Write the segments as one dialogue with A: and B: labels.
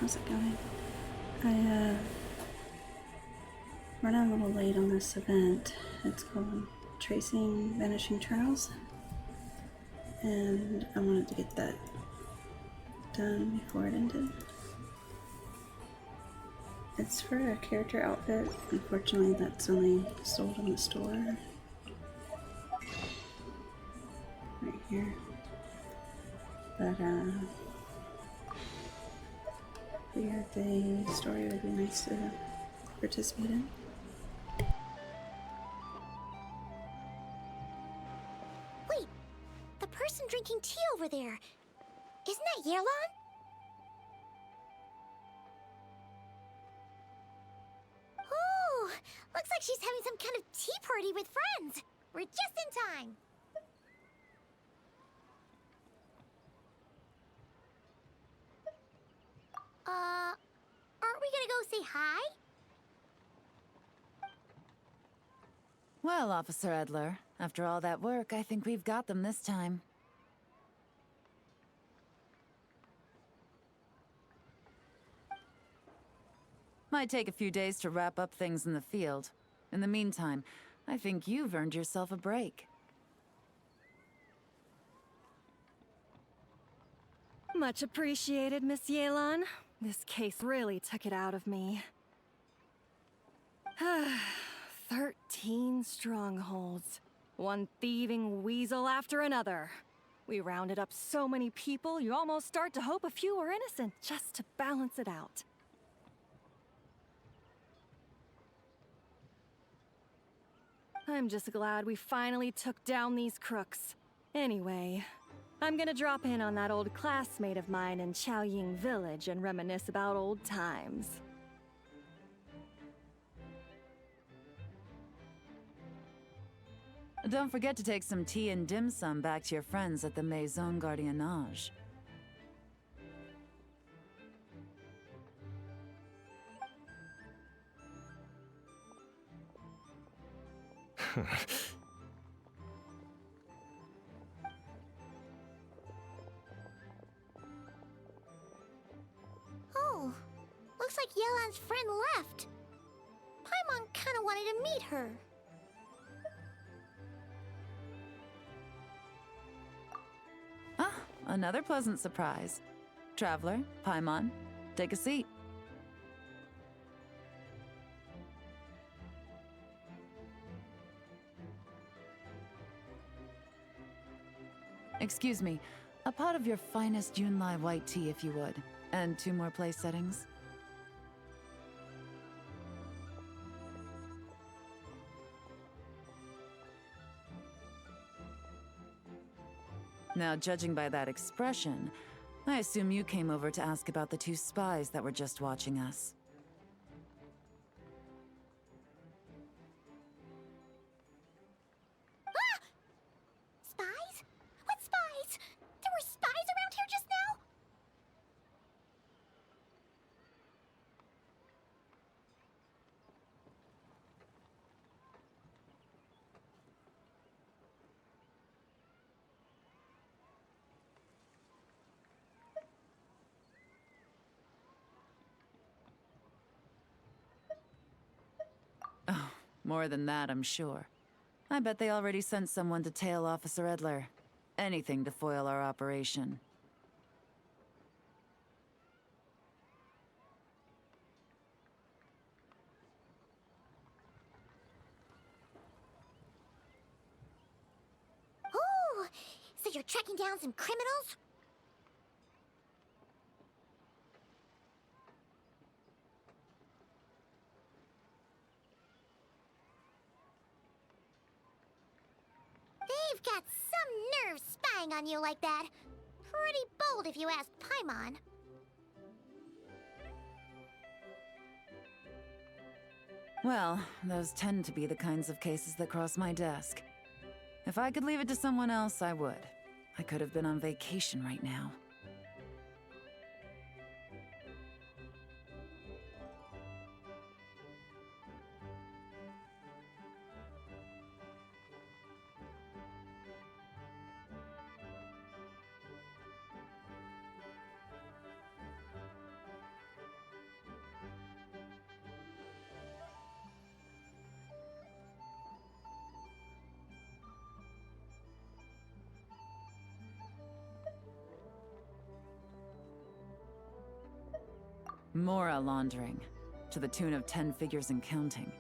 A: how's it going? I running a little late on this event. It's called Tracing Vanishing Trials, and I wanted to get that done before it ended. It's for a character outfit. Unfortunately, that's only sold in the store. Right here. But figured the story would be nice to participate in.
B: Wait, the person drinking tea over there, isn't that Yelan? Oh, looks like she's having some kind of tea party with friends. We're just in time. Aren't we gonna go say hi?
C: Well, Officer Edler, after all that work, I think we've got them this time. Might take a few days to wrap up things in the field. In the meantime, I think you've earned yourself a break.
D: Much appreciated, Miss Yelan. This case really took it out of me. 13 strongholds. One thieving weasel after another. We rounded up so many people, you almost start to hope a few were innocent, just to balance it out. I'm just glad we finally took down these crooks. Anyway, I'm gonna drop in on that old classmate of mine in Chaoying Village and reminisce about old times.
C: Don't forget to take some tea and dim sum back to your friends at the Maison Gardiennage.
B: Oh, looks like Yelan's friend left. Paimon kinda wanted to meet her.
C: Ah, another pleasant surprise. Traveler, Paimon, take a seat. Excuse me, a pot of your finest Yunlai white tea, if you would. And 2 more place settings. Now, judging by that expression, I assume you came over to ask about the 2 spies that were just watching us.
B: Ah! Spies? What spies? There were spies around here just now?
C: Oh, more than that, I'm sure. I bet they already sent someone to tail Officer Edler. Anything to foil our operation.
B: Oh, so you're tracking down some criminals? They've got some nerve spying on you like that. Pretty bold if you ask Paimon.
C: Well, those tend to be the kinds of cases that cross my desk. If I could leave it to someone else, I would. I could have been on vacation right now. Mora laundering, to the tune of 10 figures and counting.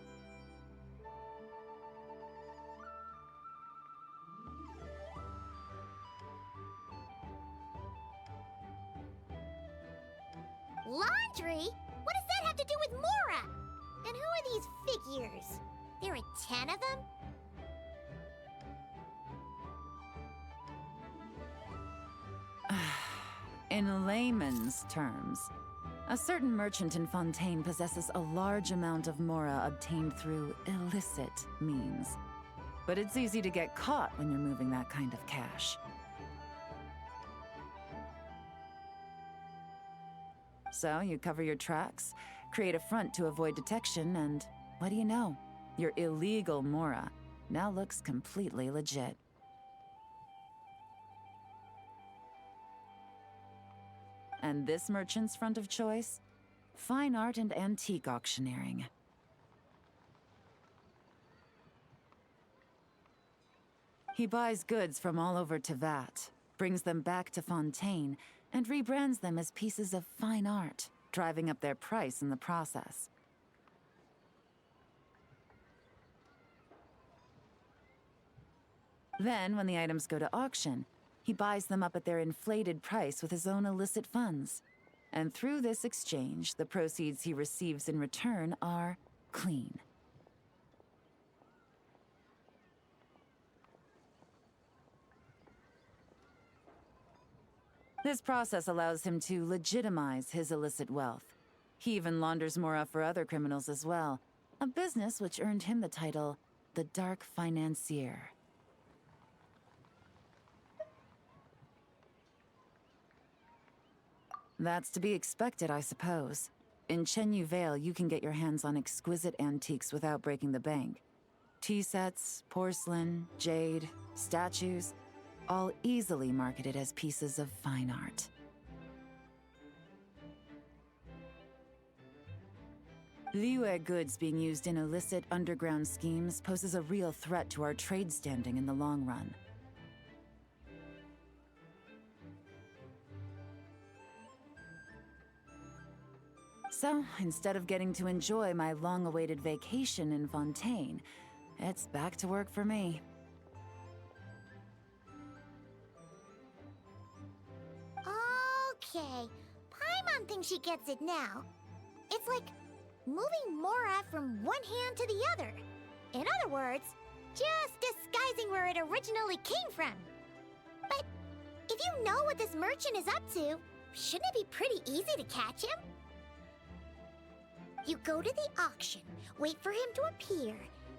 B: Laundry? What does that have to do with Mora? And who are these figures? There are 10 of them?
C: In layman's terms, a certain merchant in Fontaine possesses a large amount of Mora obtained through illicit means. But it's easy to get caught when you're moving that kind of cash. So you cover your tracks, create a front to avoid detection, and what do you know? Your illegal Mora now looks completely legit. And this merchant's front of choice? Fine art and antique auctioneering. He buys goods from all over Tevat, brings them back to Fontaine, and rebrands them as pieces of fine art, driving up their price in the process. Then, when the items go to auction, he buys them up at their inflated price with his own illicit funds. And through this exchange, the proceeds he receives in return are clean. This process allows him to legitimize his illicit wealth. He even launders Mora for other criminals as well, a business which earned him the title, the Dark Financier. That's to be expected, I suppose. In Chenyu Vale, you can get your hands on exquisite antiques without breaking the bank. Tea sets, porcelain, jade, statues, all easily marketed as pieces of fine art. Liyue goods being used in illicit underground schemes poses a real threat to our trade standing in the long run. So, instead of getting to enjoy my long-awaited vacation in Fontaine, it's back to work for me.
B: Okay, Paimon thinks she gets it now. It's like moving Mora from one hand to the other. In other words, just disguising where it originally came from. But if you know what this merchant is up to, shouldn't it be pretty easy to catch him? You go to the auction, wait for him to appear,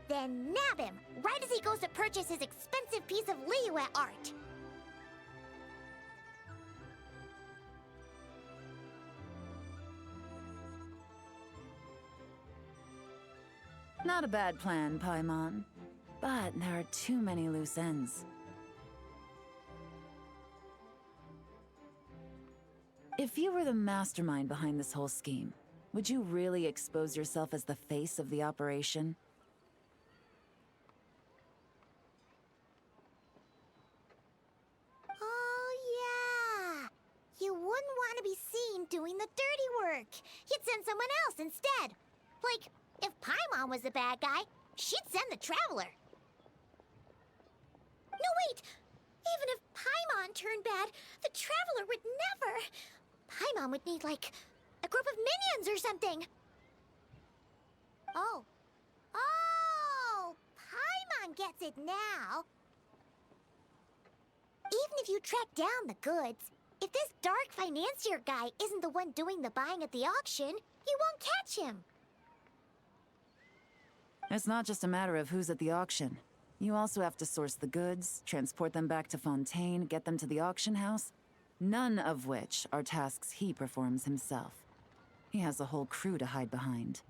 B: then nab him right as he goes to purchase his expensive piece of Liyue art.
C: Not a bad plan, Paimon. But there are too many loose ends. If you were the mastermind behind this whole scheme, would you really expose yourself as the face of the operation?
B: Oh, yeah. You wouldn't want to be seen doing the dirty work. You'd send someone else instead. Like, if Paimon was the bad guy, she'd send the Traveler. No, wait! Even if Paimon turned bad, the Traveler would never... Paimon would need, like, a group of minions or something. Oh. Oh! Paimon gets it now. Even if you track down the goods, if this Dark Financier guy isn't the one doing the buying at the auction, you won't catch him.
C: It's not just a matter of who's at the auction. You also have to source the goods, transport them back to Fontaine, get them to the auction house, none of which are tasks he performs himself. He has a whole crew to hide behind.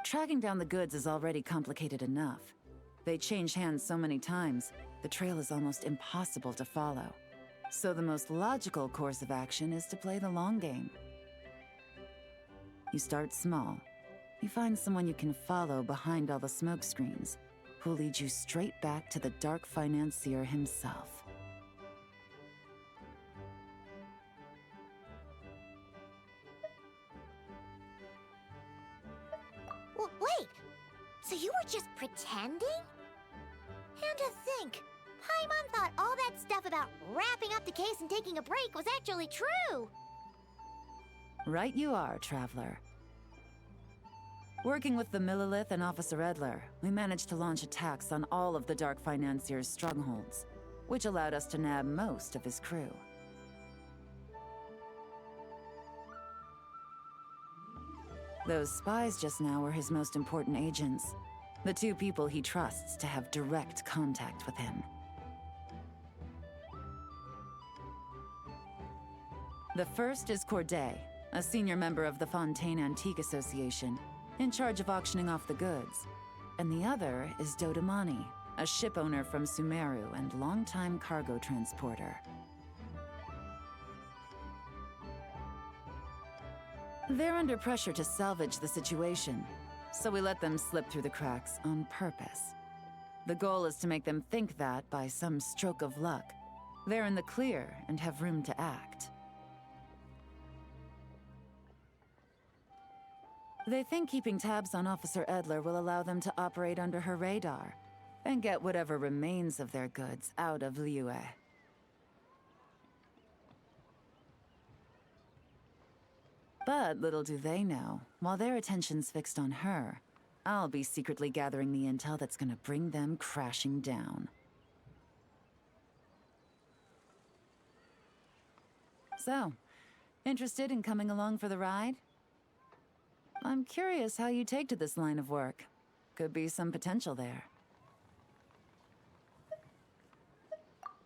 C: Tracking down the goods is already complicated enough. They change hands so many times, the trail is almost impossible to follow. So the most logical course of action is to play the long game. You start small. You find someone you can follow behind all the smoke screens, who'll lead you straight back to the Dark Financier himself.
B: about wrapping up the case and taking a break was actually true.
C: Right you are, Traveler. Working with the Millilith and Officer Edler, we managed to launch attacks on all of the Dark Financier's strongholds, which allowed us to nab most of his crew. Those spies just now were his most important agents, the two people he trusts to have direct contact with him. The first is Corday, a senior member of the Fontaine Antique Association, in charge of auctioning off the goods. And the other is Dodamani, a ship owner from Sumeru and longtime cargo transporter. They're under pressure to salvage the situation, so we let them slip through the cracks on purpose. The goal is to make them think that, by some stroke of luck, they're in the clear and have room to act. They think keeping tabs on Officer Edler will allow them to operate under her radar and get whatever remains of their goods out of Liyue. But little do they know, while their attention's fixed on her, I'll be secretly gathering the intel that's gonna bring them crashing down. So, interested in coming along for the ride? I'm curious how you take to this line of work. Could be some potential there.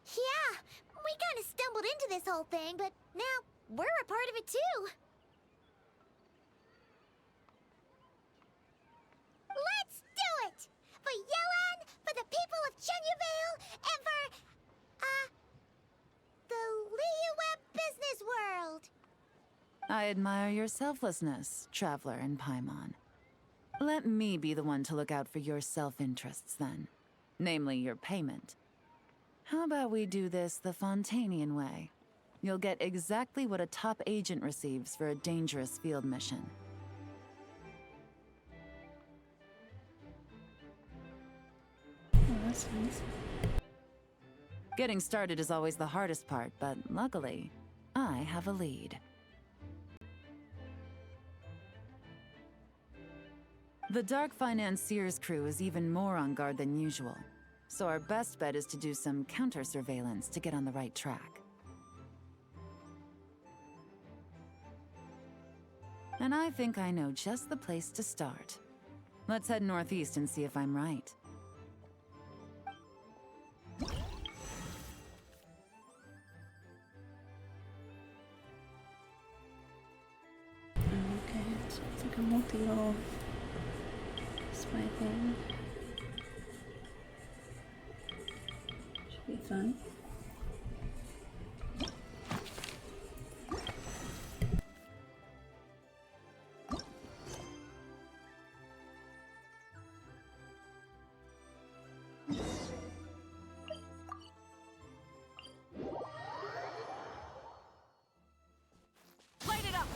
B: Yeah, we kind of stumbled into this whole thing, but now we're a part of it too. Let's do it! For Yelan, for the people of Chenyavale, and for, the Liyue business world.
C: I admire your selflessness, Traveler and Paimon. Let me be the one to look out for your self-interests then. Namely, your payment. How about we do this the Fontainian way? You'll get exactly what a top agent receives for a dangerous field mission.
A: Oh, that's nice.
C: Getting started is always the hardest part, but luckily, I have a lead. The Dark Financier's crew is even more on guard than usual, so our best bet is to do some counter-surveillance to get on the right track. And I think I know just the place to start. Let's head northeast and see if I'm right.
A: Okay, so it's like a multi-level spy thing. Should be fun.
D: Light it up!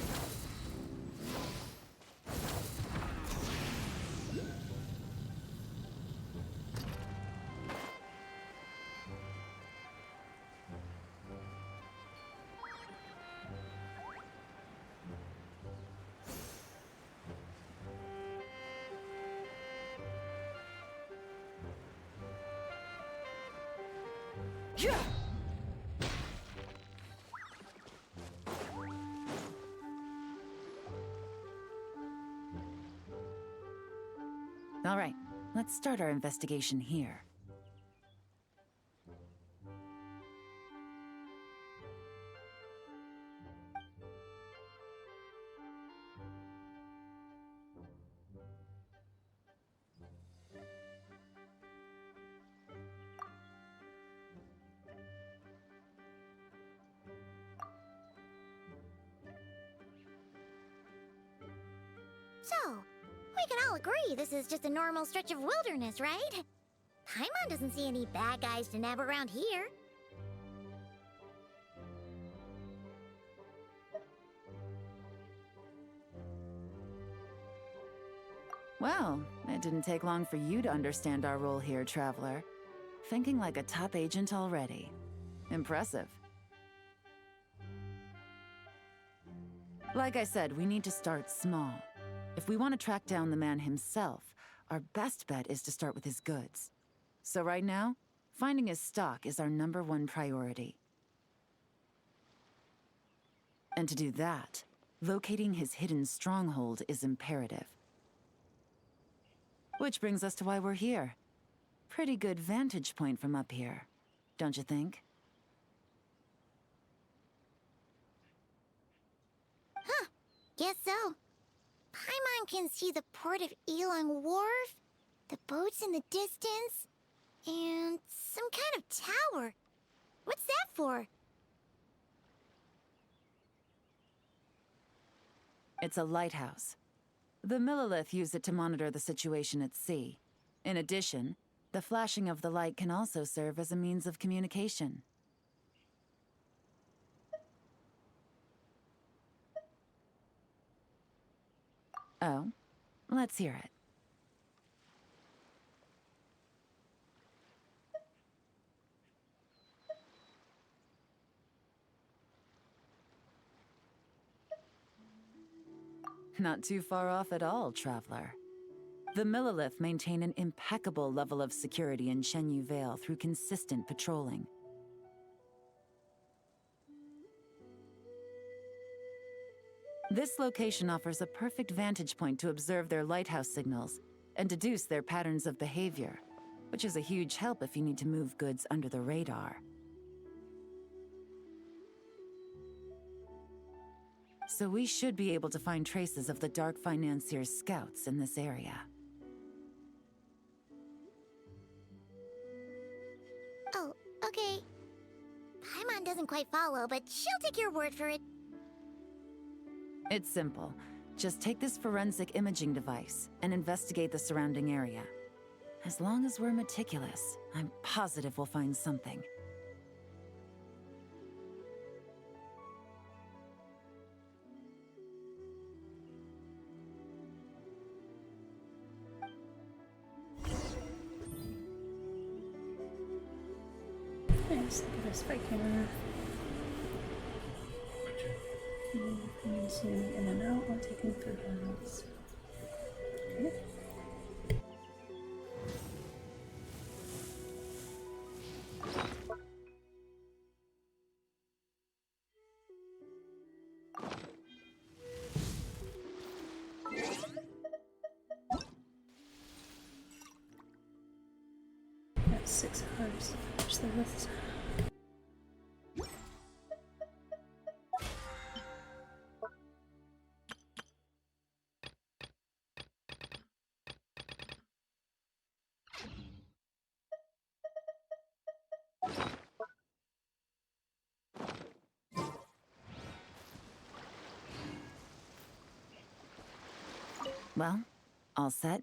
D: Yeah!
C: All right, let's start our investigation here.
B: So, we can all agree this is just a normal stretch of wilderness, right? Paimon doesn't see any bad guys to nab around here.
C: Well, it didn't take long for you to understand our role here, Traveler. Thinking like a top agent already. Impressive. Like I said, we need to start small. If we want to track down the man himself, our best bet is to start with his goods. So right now, finding his stock is our #1 priority. And to do that, locating his hidden stronghold is imperative. Which brings us to why we're here. Pretty good vantage point from up here, don't you think?
B: Huh, guess so. Paimon can see the port of Elong Wharf, the boats in the distance, and some kind of tower. What's that for?
C: It's a lighthouse. The Millilith use it to monitor the situation at sea. In addition, the flashing of the light can also serve as a means of communication. Oh, let's hear it. Not too far off at all, traveler. The Millilith maintain an impeccable level of security in Shenyu Vale through consistent patrolling. This location offers a perfect vantage point to observe their lighthouse signals and deduce their patterns of behavior, which is a huge help if you need to move goods under the radar. So we should be able to find traces of the Dark Financier's scouts in this area.
B: Oh, okay. Paimon doesn't quite follow, but she'll take your word for it.
C: It's simple. Just take this forensic imaging device and investigate the surrounding area. As long as we're meticulous, I'm positive we'll find something.
A: Nice, look at this fight camera. Zoom in and out while taking photos. Okay. Got 6 hours. Wish there was.
C: Well, all set?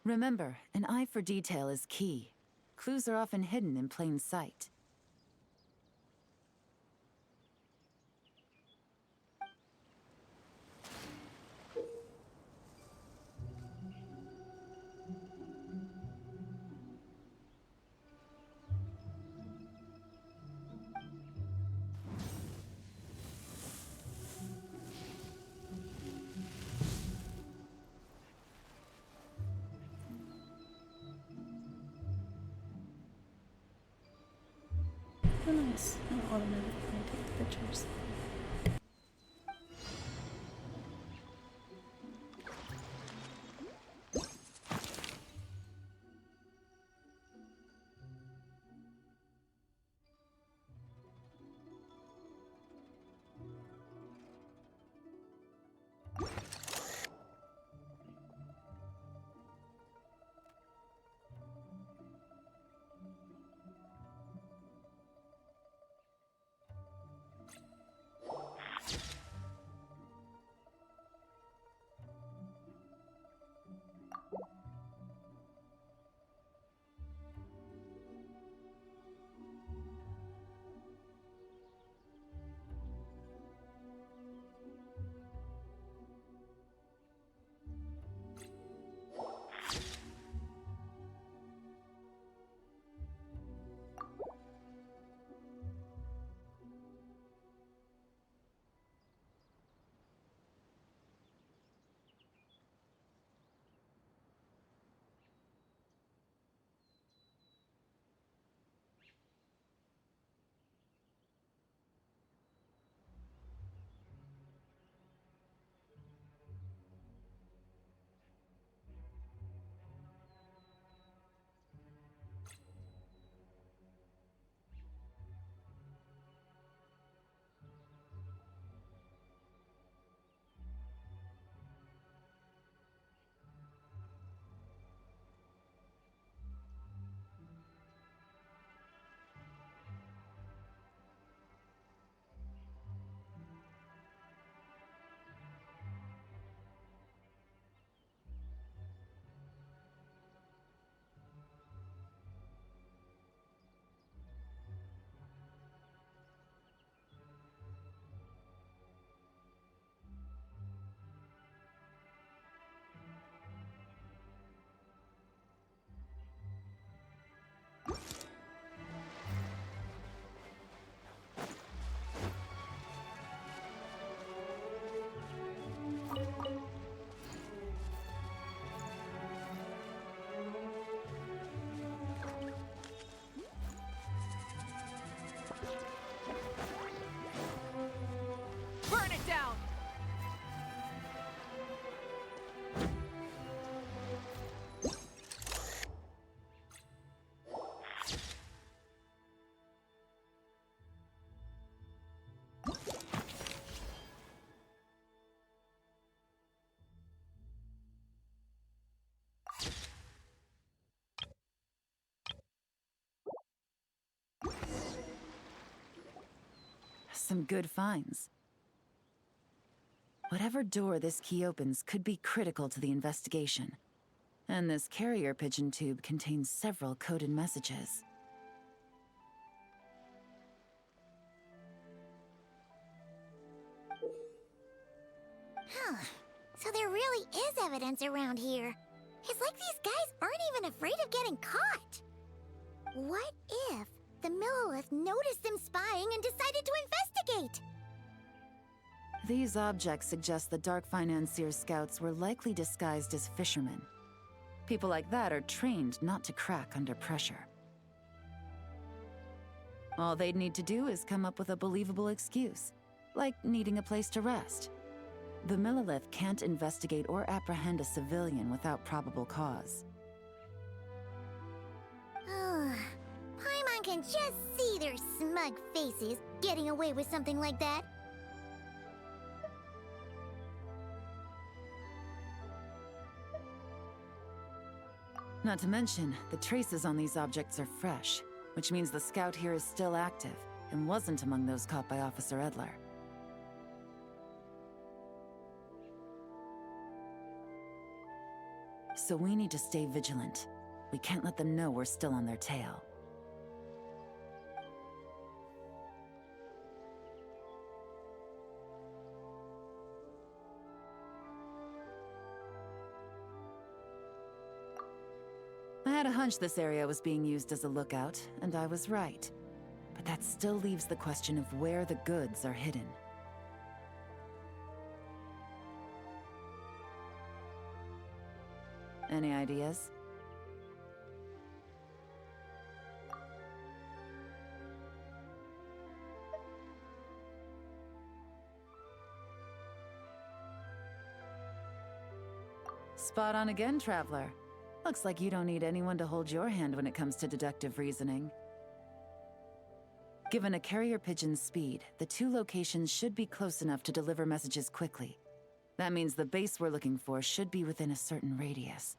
C: Remember, an eye for detail is key. Clues are often hidden in plain sight.
A: Oh, nice. I'll automatically take the pictures.
C: some good finds. Whatever door this key opens could be critical to the investigation. And this carrier pigeon tube contains several coded messages.
B: Huh. So there really is evidence around here. It's like these guys aren't even afraid of getting caught. What if the Millilith noticed them spying and decided to investigate?
C: These objects suggest the Dark Financier scouts were likely disguised as fishermen. People like that are trained not to crack under pressure. All they'd need to do is come up with a believable excuse, like needing a place to rest. The Millilith can't investigate or apprehend a civilian without probable cause.
B: Paimon can just see their smug faces getting away with something like that.
C: Not to mention, the traces on these objects are fresh, which means the scout here is still active and wasn't among those caught by Officer Edler. So we need to stay vigilant. We can't let them know we're still on their tail. I had a hunch this area was being used as a lookout, and I was right. But that still leaves the question of where the goods are hidden. Any ideas? Spot on again, Traveler. Looks like you don't need anyone to hold your hand when it comes to deductive reasoning. Given a carrier pigeon's speed, the two locations should be close enough to deliver messages quickly. That means the base we're looking for should be within a certain radius.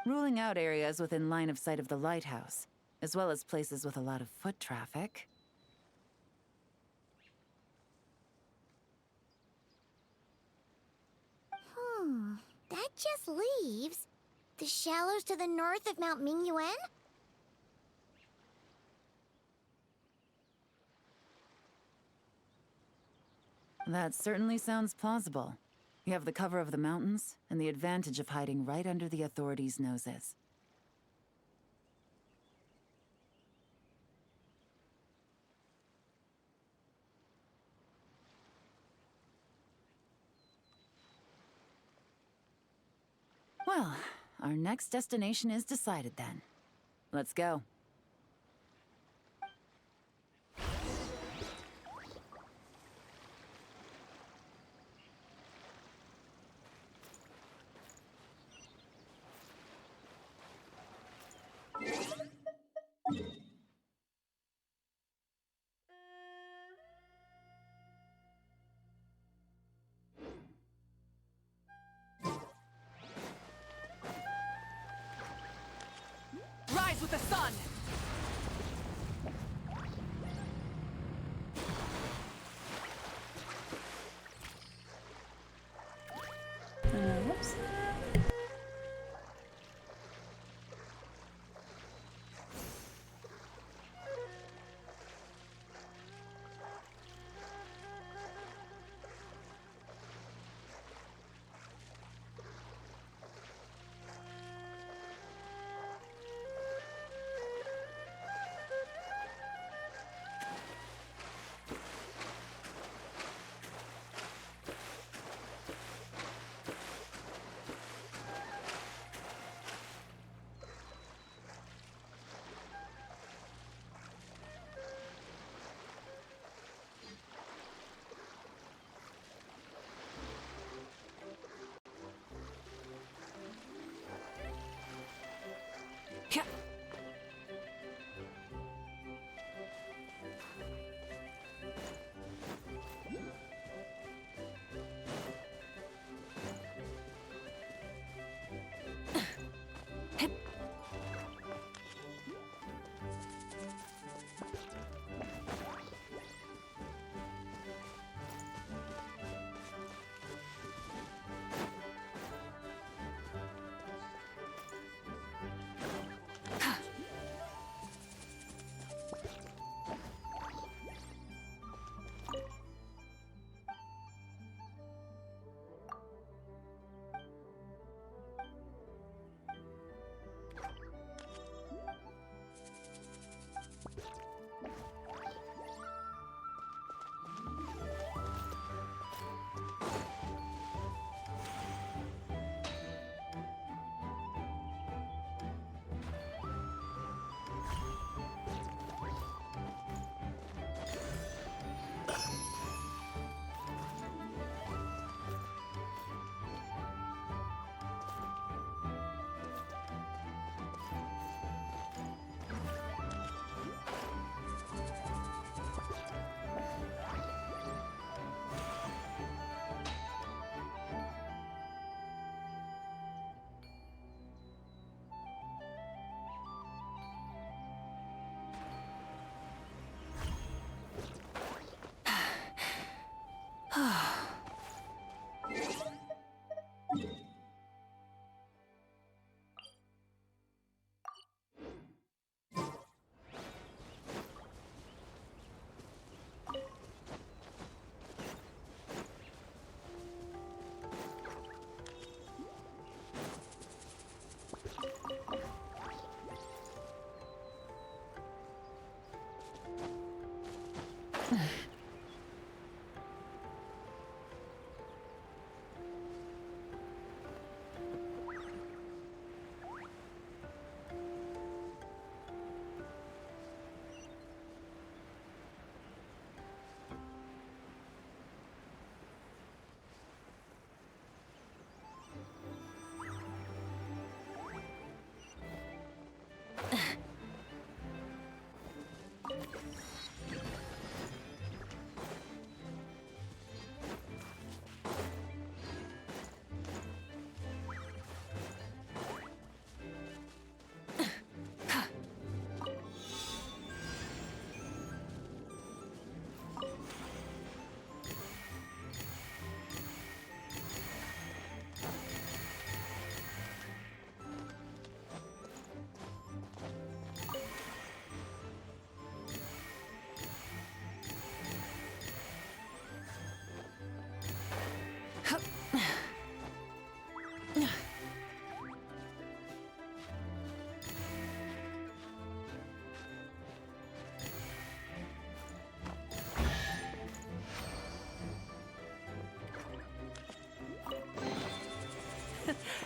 C: Ruling out areas within line of sight of the lighthouse, as well as places with a lot of foot traffic.
B: That just leaves the shallows to the north of Mount Mingyuan?
C: That certainly sounds plausible. You have the cover of the mountains, and the advantage of hiding right under the authorities' noses. Well, our next destination is decided then. Let's go.
E: Rise with the sun!
A: Whoops.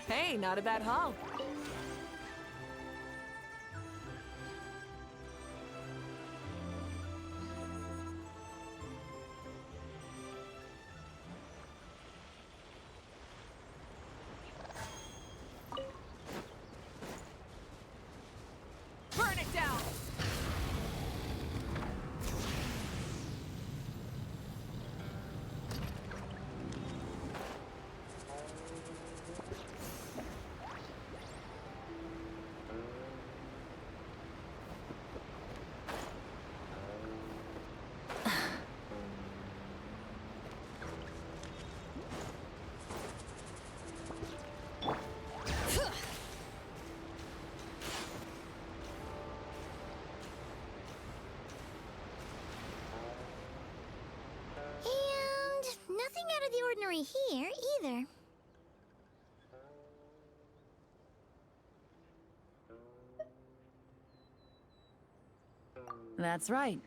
E: Hey, not a bad haul. Burn it down!
B: And nothing out of the ordinary here, either.
C: That's right.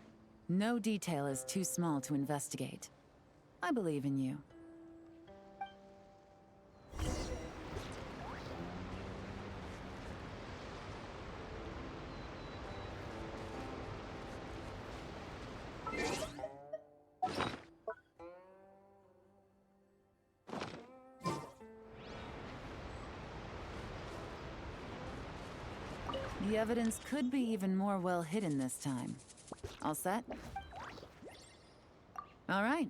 C: No detail is too small to investigate. I believe in you. The evidence could be even more well hidden this time. All set? All right.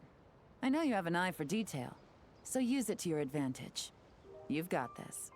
C: I know you have an eye for detail, so use it to your advantage. You've got this.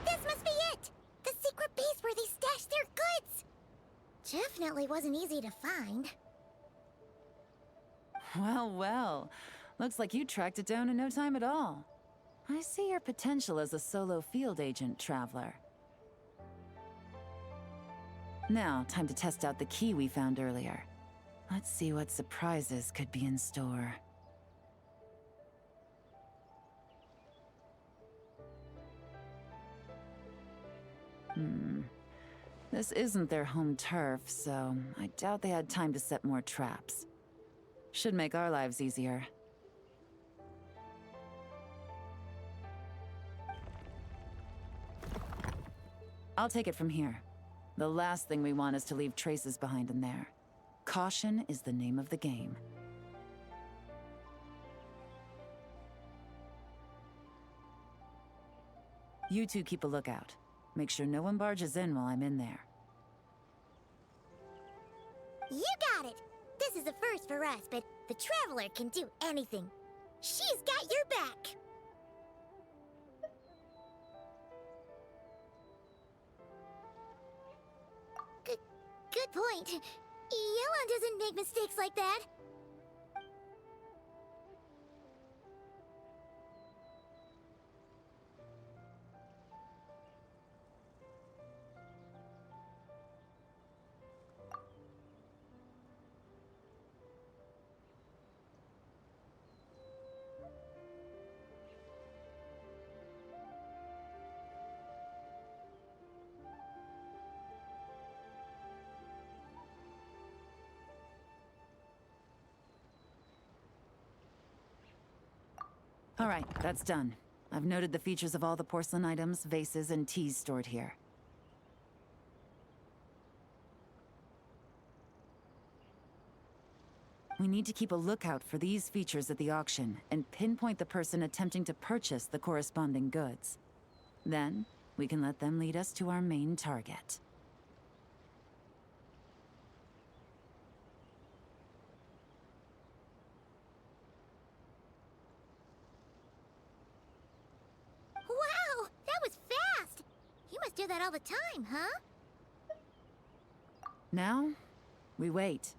B: This must be it! The secret base where they stashed their goods! Definitely wasn't easy to find.
C: Well, well. Looks like you tracked it down in no time at all. I see your potential as a solo field agent, Traveler. Now, time to test out the key we found earlier. Let's see what surprises could be in store. This isn't their home turf, so I doubt they had time to set more traps. Should make our lives easier. I'll take it from here. The last thing we want is to leave traces behind in there. Caution is the name of the game. You two keep a lookout. Make sure no one barges in while I'm in there.
B: You got it! This is a first for us, but the Traveler can do anything. She's got your back! Good point. Yelan doesn't make mistakes like that.
C: All right, that's done. I've noted the features of all the porcelain items, vases, and teas stored here. We need to keep a lookout for these features at the auction and pinpoint the person attempting to purchase the corresponding goods. Then, we can let them lead us to our main target.
B: Wow! That was fast! You must do that all the time, huh?
C: Now, we wait.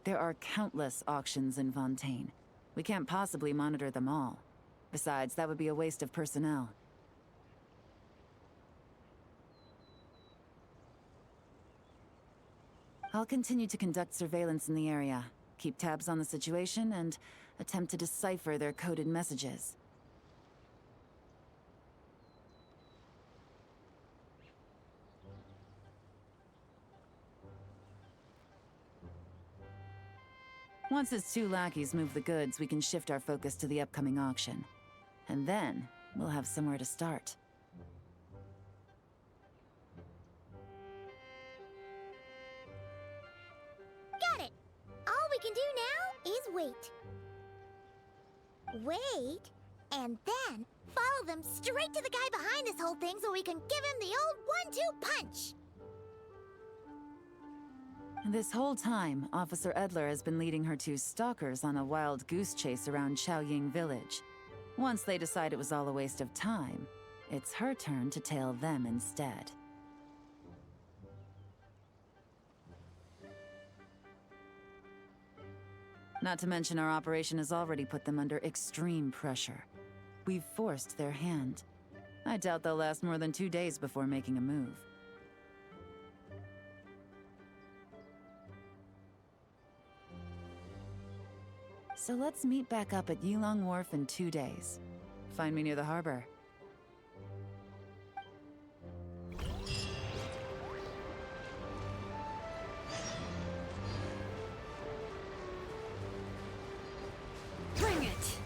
C: There are countless auctions in Fontaine. We can't possibly monitor them all. Besides, that would be a waste of personnel. I'll continue to conduct surveillance in the area, keep tabs on the situation, and attempt to decipher their coded messages. Once his two lackeys move the goods, we can shift our focus to the upcoming auction. And then, we'll have somewhere to start.
B: Got it! All we can do now is wait. Wait, and then follow them straight to the guy behind this whole thing so we can give him the old 1-2 punch!
C: This whole time, Officer Edler has been leading her two stalkers on a wild goose chase around Chaoying Village. Once they decide it was all a waste of time, it's her turn to tail them instead. Not to mention our operation has already put them under extreme pressure. We've forced their hand. I doubt they'll last more than 2 days before making a move. So let's meet back up at Yilong Wharf in 2 days. Find me near the harbor.
D: Bring it!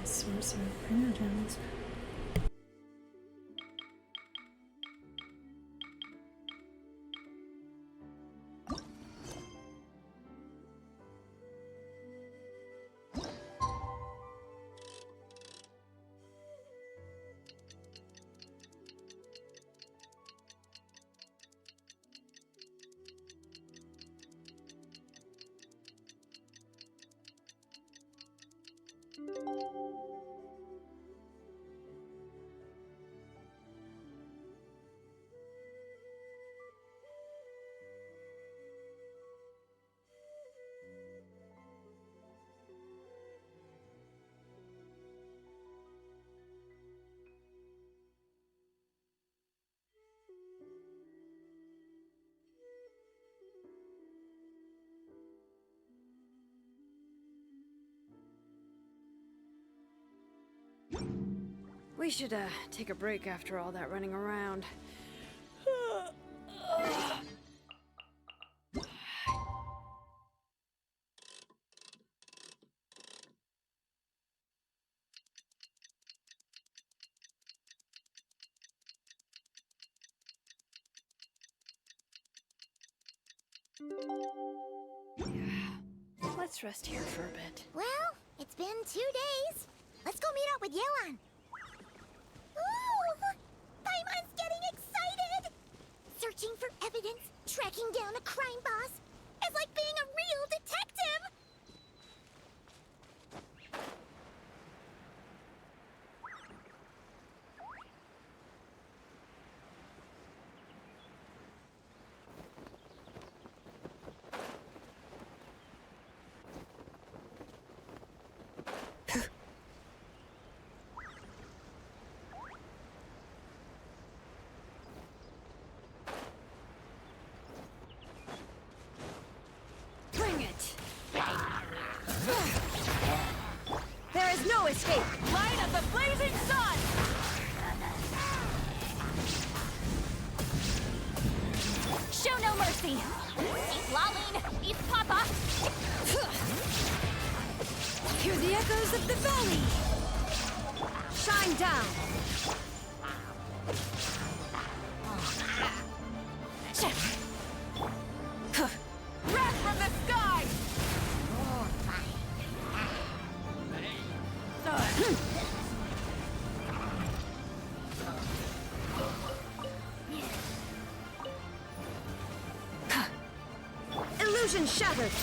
A: Source of printer gems.
F: We should, take a break after all that running around. Let's rest here for a bit.
B: Well, it's been 2 days. Let's go meet up with Yelan. Ooh! Paimon's getting excited! Searching for evidence, tracking down a crime boss. It's like being a real detective!
F: Bring it! There is no escape!
E: Light of the blazing sun!
B: Show no mercy! Eat Laline! Eat Papa!
F: Hear the echoes of the valley! Shine down!
E: Wrath from the sky!
F: Illusion shattered!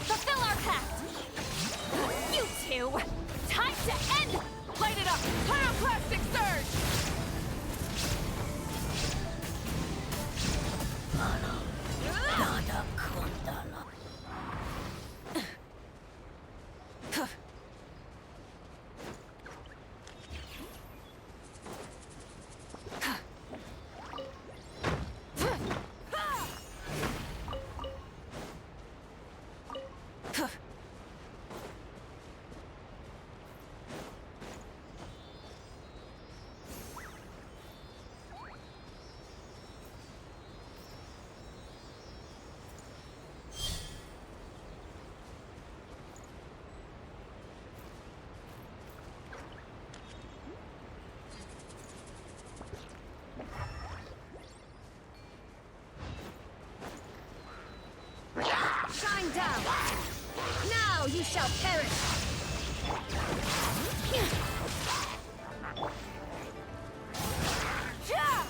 B: Fulfill our pact! You two! Time to end!
E: Light it up! Pyroclastic surge!
F: down! Now you shall perish!
E: Yeah!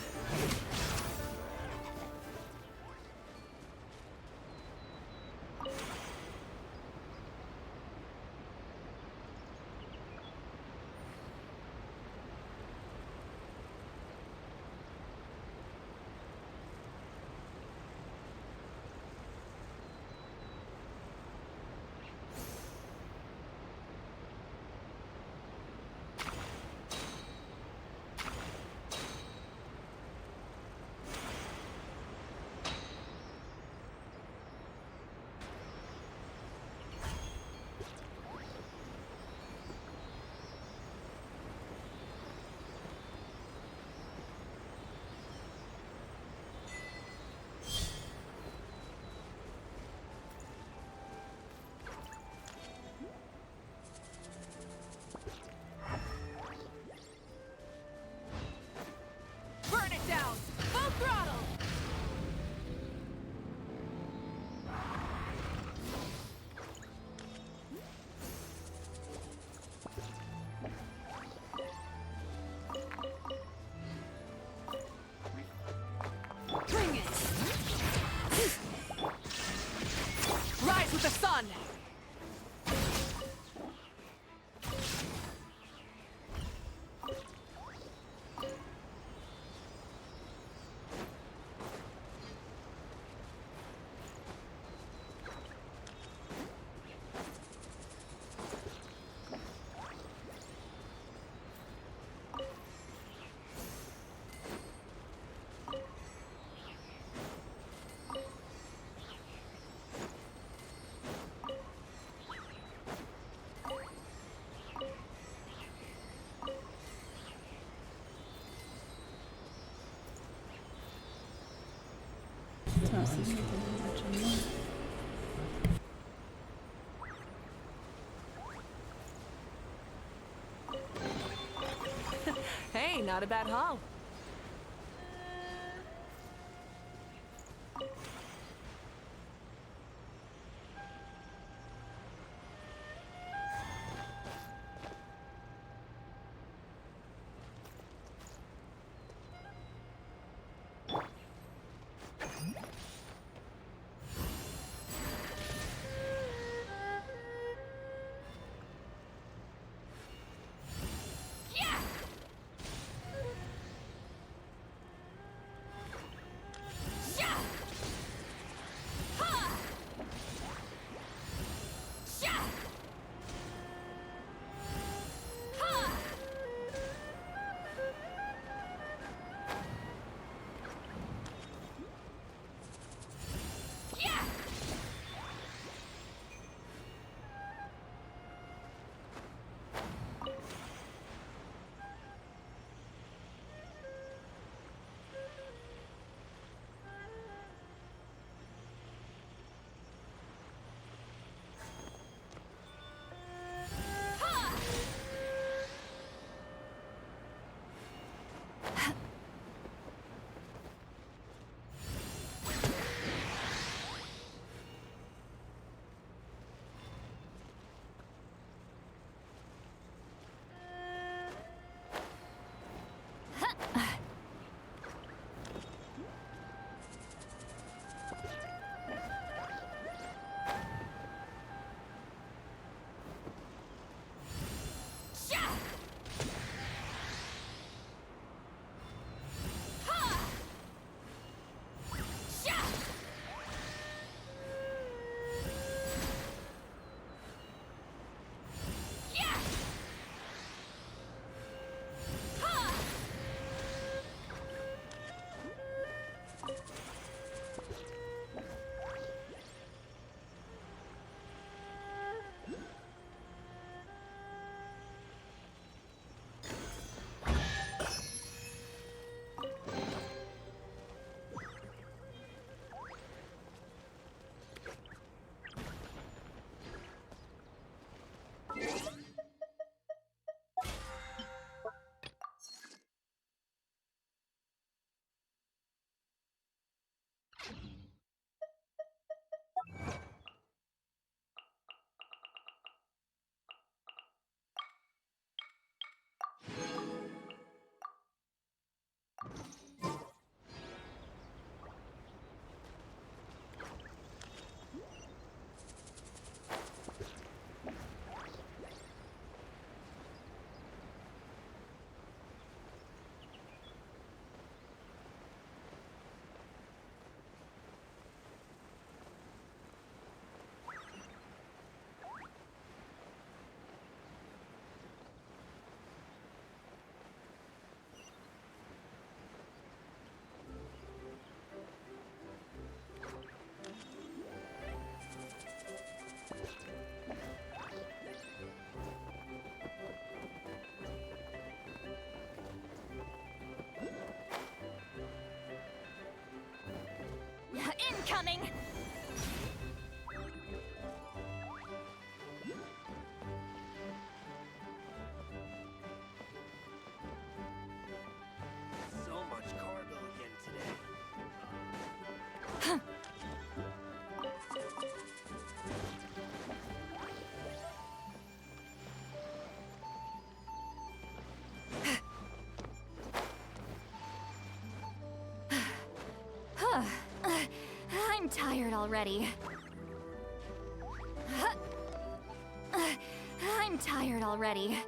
E: Burn it down! Full throttle!
F: Bring it!
E: Rise with the sun!
A: It's not something I can imagine.
E: Hey, not a bad haul.
F: I'm tired already. I'm tired already.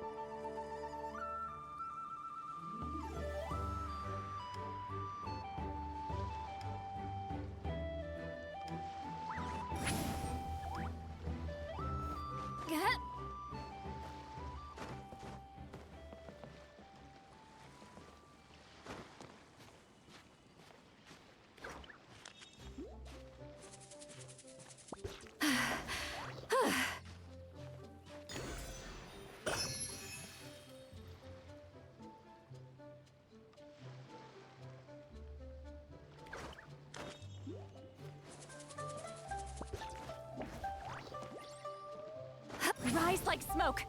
F: Rise like smoke!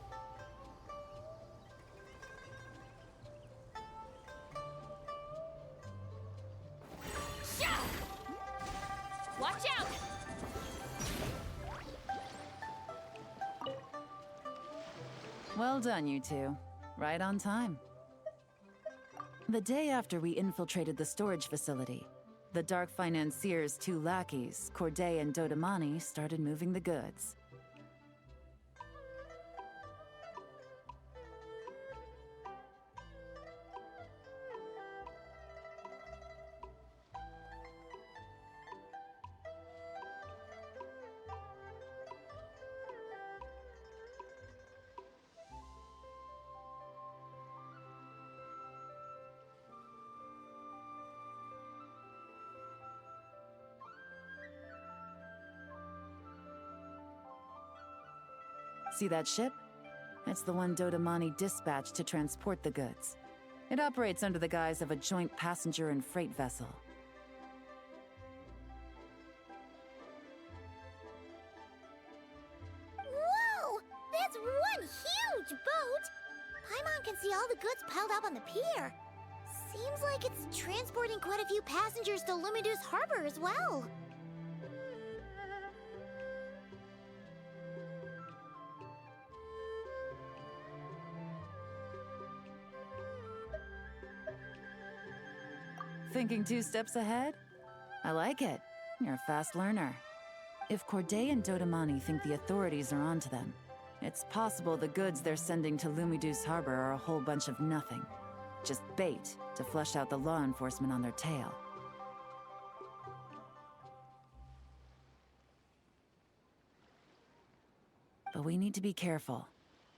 F: Sha! Watch out!
C: Well done, you two. Right on time. The day after we infiltrated the storage facility, the Dark Financier's two lackeys, Corday and Dodamani, started moving the goods. See that ship? It's the one Dodamani dispatched to transport the goods. It operates under the guise of a joint passenger and freight vessel.
B: Whoa! That's one huge boat! Paimon can see all the goods piled up on the pier. Seems like it's transporting quite a few passengers to Lumidus Harbor as well.
C: Thinking 2 steps ahead? I like it. You're a fast learner. If Corday and Dodamani think the authorities are onto them, it's possible the goods they're sending to Lumidus Harbor are a whole bunch of nothing. Just bait to flush out the law enforcement on their tail. But we need to be careful.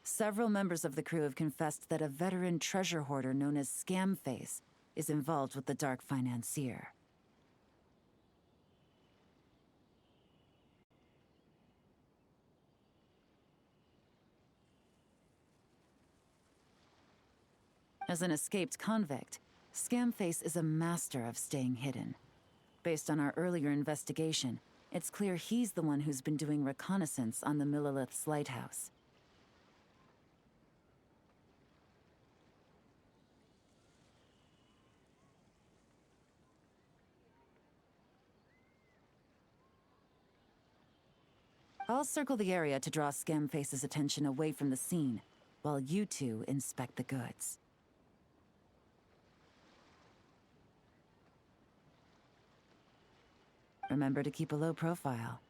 C: Several members of the crew have confessed that a veteran treasure hoarder known as Scamface is involved with the Dark Financier. As an escaped convict, Scamface is a master of staying hidden. Based on our earlier investigation, it's clear he's the one who's been doing reconnaissance on the Millilith's lighthouse. I'll circle the area to draw Scamface's attention away from the scene, while you two inspect the goods. Remember to keep a low profile.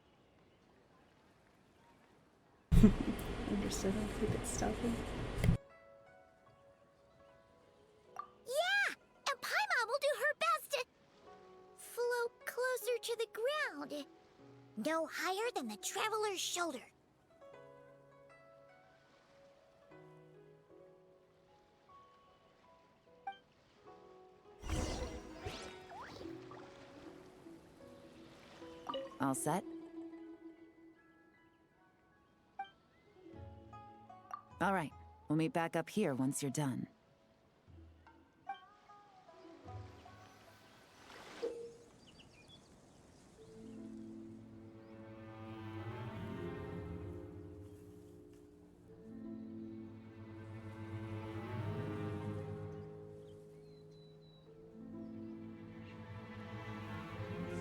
A: Understood. I'll keep it stealthy.
B: Yeah! And Paimon will do her best to float closer to the ground. No higher than the traveler's shoulder.
C: All set? All right, we'll meet back up here once you're done.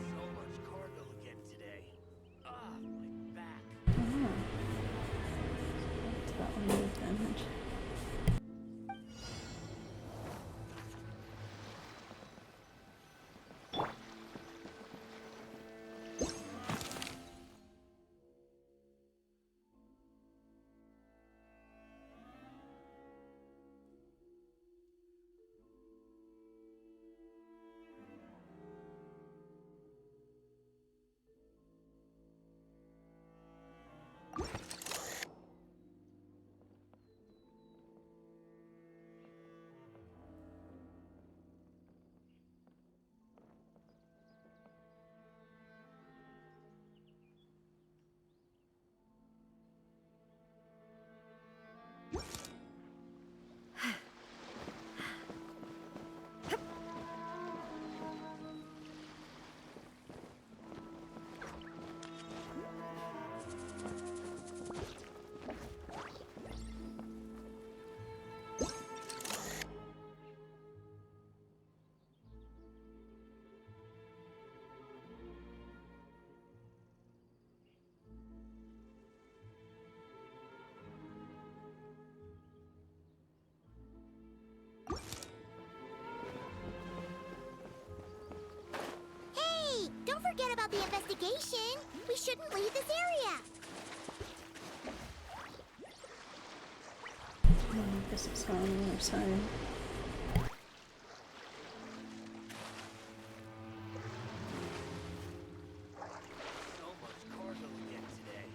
G: So much cargo again today. Ah, my back.
A: Oh. It's about limited damage.
B: Hey, don't forget about the investigation. We shouldn't leave this area.
A: I guess it's on the other side.
G: So much cargo to get today.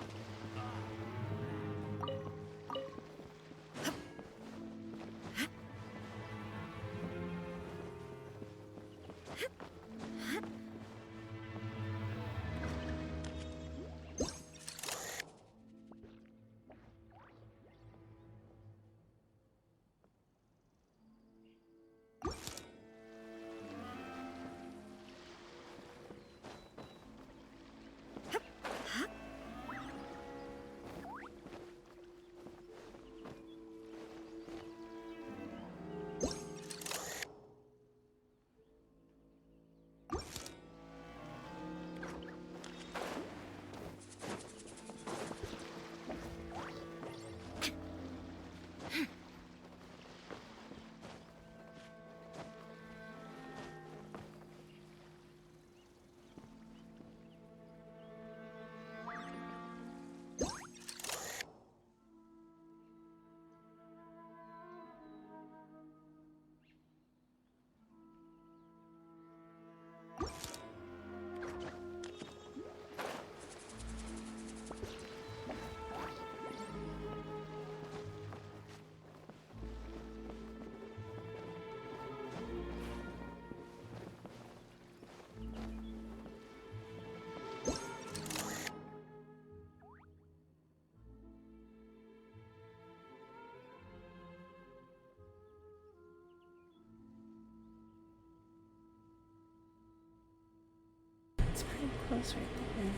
A: It's pretty close right there.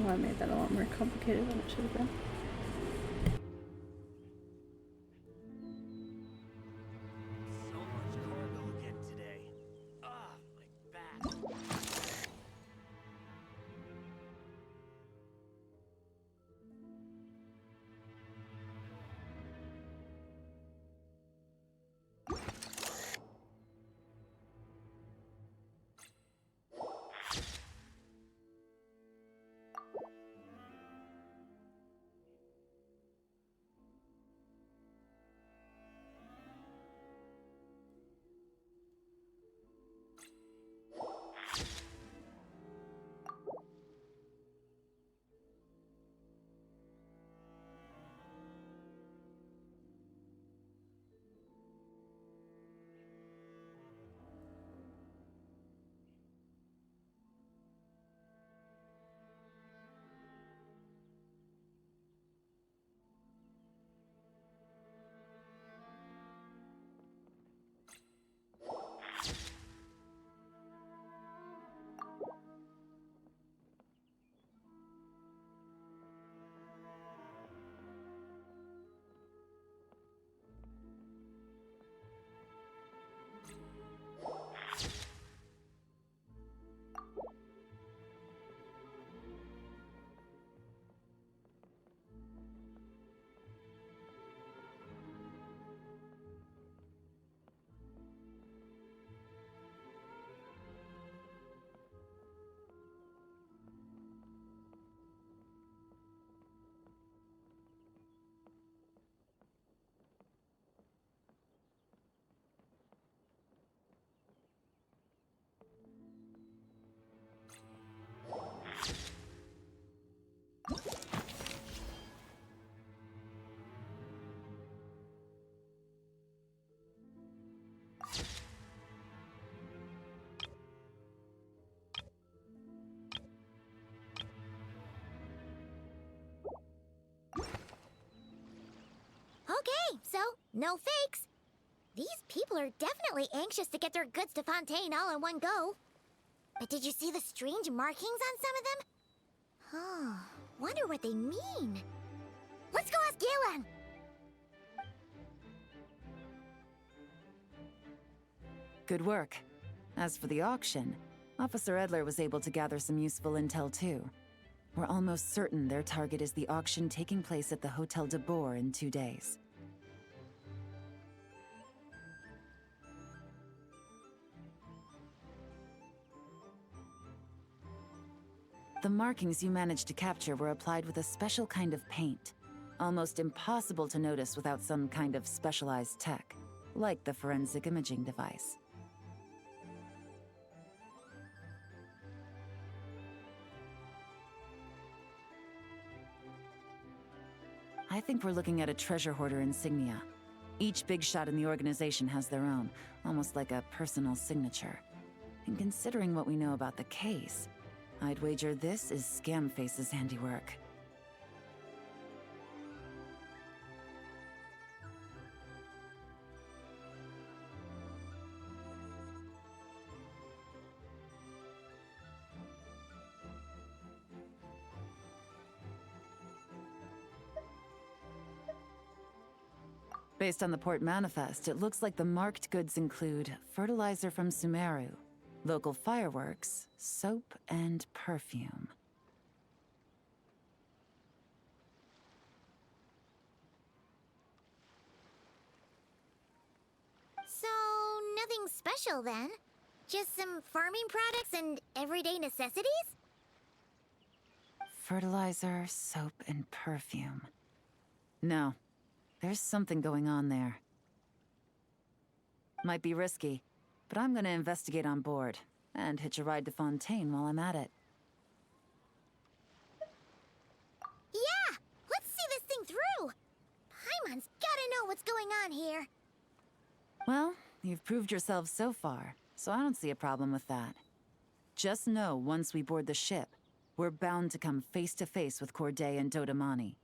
A: I made that a lot more complicated than it should have been.
G: So much cargo again today. Ah, my back.
B: Okay, so no fakes. These people are definitely anxious to get their goods to Fontaine all in one go. But did you see the strange markings on some of them? Oh, wonder what they mean. Let's go ask Galen!
C: Good work. As for the auction, Officer Edler was able to gather some useful intel too. We're almost certain their target is the auction taking place at the Hotel de Boer in 2 days. The markings you managed to capture were applied with a special kind of paint. Almost impossible to notice without some kind of specialized tech, like the forensic imaging device. I think we're looking at a treasure hoarder insignia. Each big shot in the organization has their own, almost like a personal signature. And considering what we know about the case, I'd wager this is Scamface's handiwork. Based on the port manifest, it looks like the marked goods include fertilizer from Sumeru, local fireworks, soap, and perfume.
B: So, nothing special then? Just some farming products and everyday necessities?
C: Fertilizer, soap, and perfume. No, there's something going on there. Might be risky, but I'm gonna investigate on board, and hitch a ride to Fontaine while I'm at it.
B: Yeah! Let's see this thing through! Paimon's gotta know what's going on here.
C: Well, you've proved yourself so far, so I don't see a problem with that. Just know once we board the ship, we're bound to come face to face with Corday and Dodamani.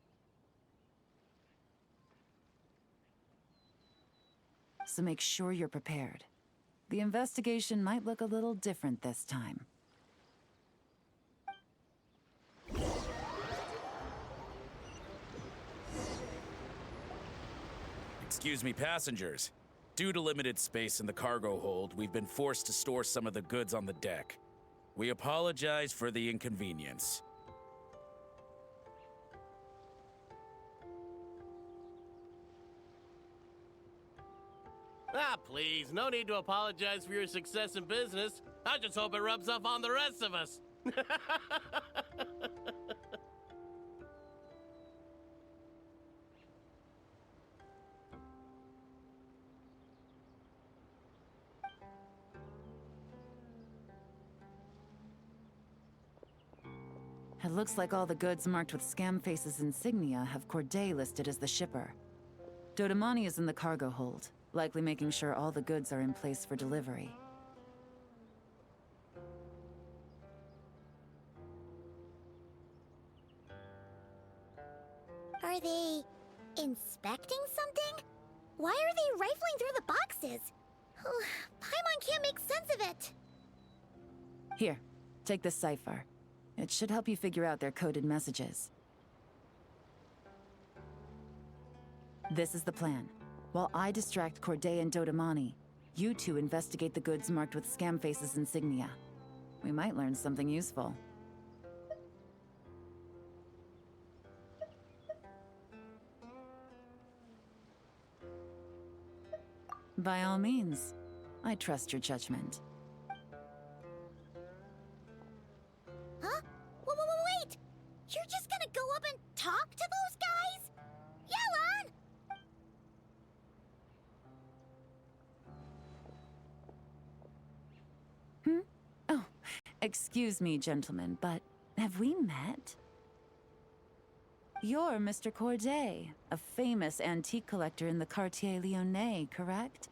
C: So make sure you're prepared. The investigation might look a little different this time.
H: Excuse me, passengers. Due to limited space in the cargo hold, we've been forced to store some of the goods on the deck. We apologize for the inconvenience.
G: Ah, please, no need to apologize for your success in business. I just hope it rubs off on the rest of us.
C: It looks like all the goods marked with Scamface's insignia have Corday listed as the shipper. Dodamani is in the cargo hold, likely making sure all the goods are in place for delivery.
B: Are they inspecting something? Why are they rifling through the boxes? Paimon can't make sense of it.
C: Here, take this cipher. It should help you figure out their coded messages. This is the plan. While I distract Corday and Dodamani, you two investigate the goods marked with Scamface's insignia. We might learn something useful. By all means, I trust your judgment.
B: Huh? Wait! You're just gonna go up and talk to those guys? Yelan!
C: Oh, excuse me, gentlemen, but have we met? You're Mr. Corday, a famous antique collector in the Quartier Lyonnais, correct?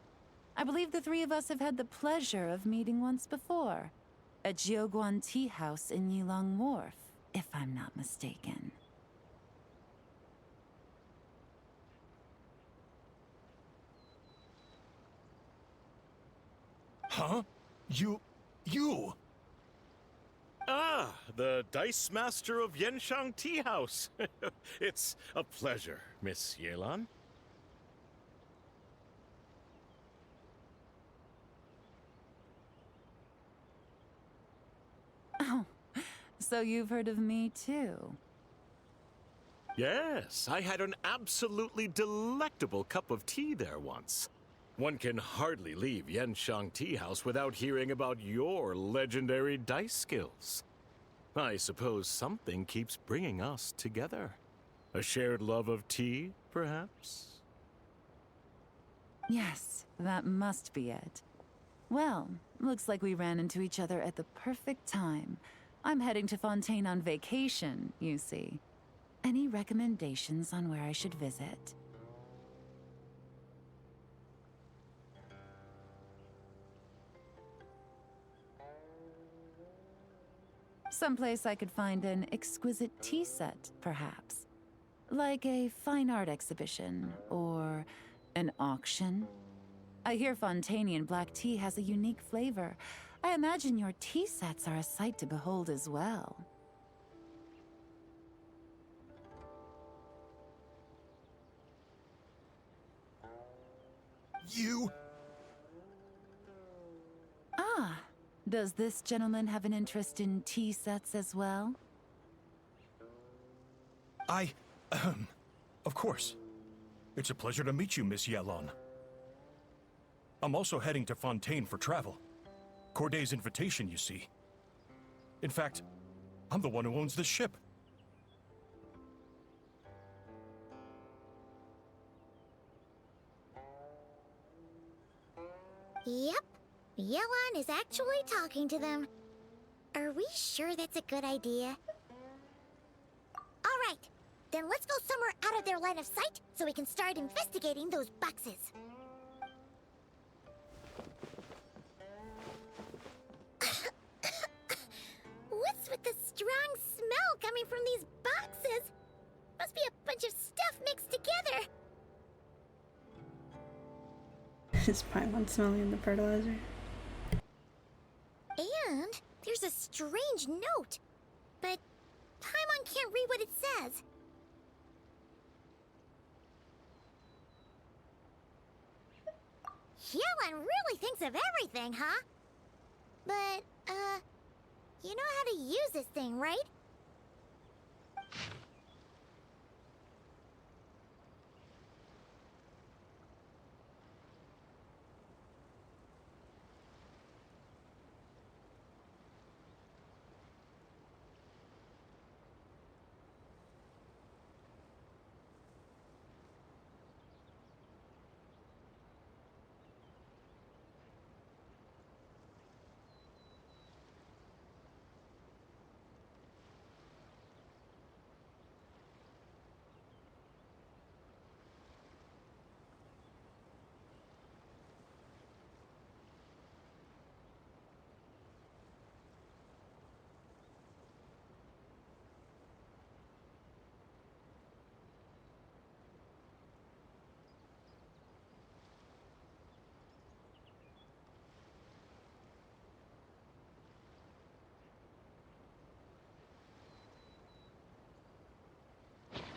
C: I believe the three of us have had the pleasure of meeting once before. At Jiuguan Tea House in Yilong Wharf, if I'm not mistaken.
I: Huh? You... Ah, the Dice Master of Yenshang Tea House. It's a pleasure, Miss Yelan.
C: Oh, so you've heard of me too?
I: Yes, I had an absolutely delectable cup of tea there once. One can hardly leave Yenshang Tea House without hearing about your legendary dice skills. I suppose something keeps bringing us together. A shared love of tea, perhaps?
C: Yes, that must be it. Well, looks like we ran into each other at the perfect time. I'm heading to Fontaine on vacation, you see. Any recommendations on where I should visit? Someplace I could find an exquisite tea set, perhaps. Like a fine art exhibition, or an auction. I hear Fontainian black tea has a unique flavor. I imagine your tea sets are a sight to behold as well.
I: You...
C: Ah, does this gentleman have an interest in tea sets as well?
J: Of course. It's a pleasure to meet you, Miss Yelan. I'm also heading to Fontaine for travel. Corday's invitation, you see. In fact, I'm the one who owns the ship.
B: Yep. Yelan is actually talking to them. Are we sure that's a good idea? Alright, then let's go somewhere out of their line of sight so we can start investigating those boxes. What's with the strong smell coming from these boxes? Must be a bunch of stuff mixed together.
A: Is Paimon smelling the fertilizer?
B: And there's a strange note. But Paimon can't read what it says. Yelan really thinks of everything, huh? But, you know how to use this thing, right?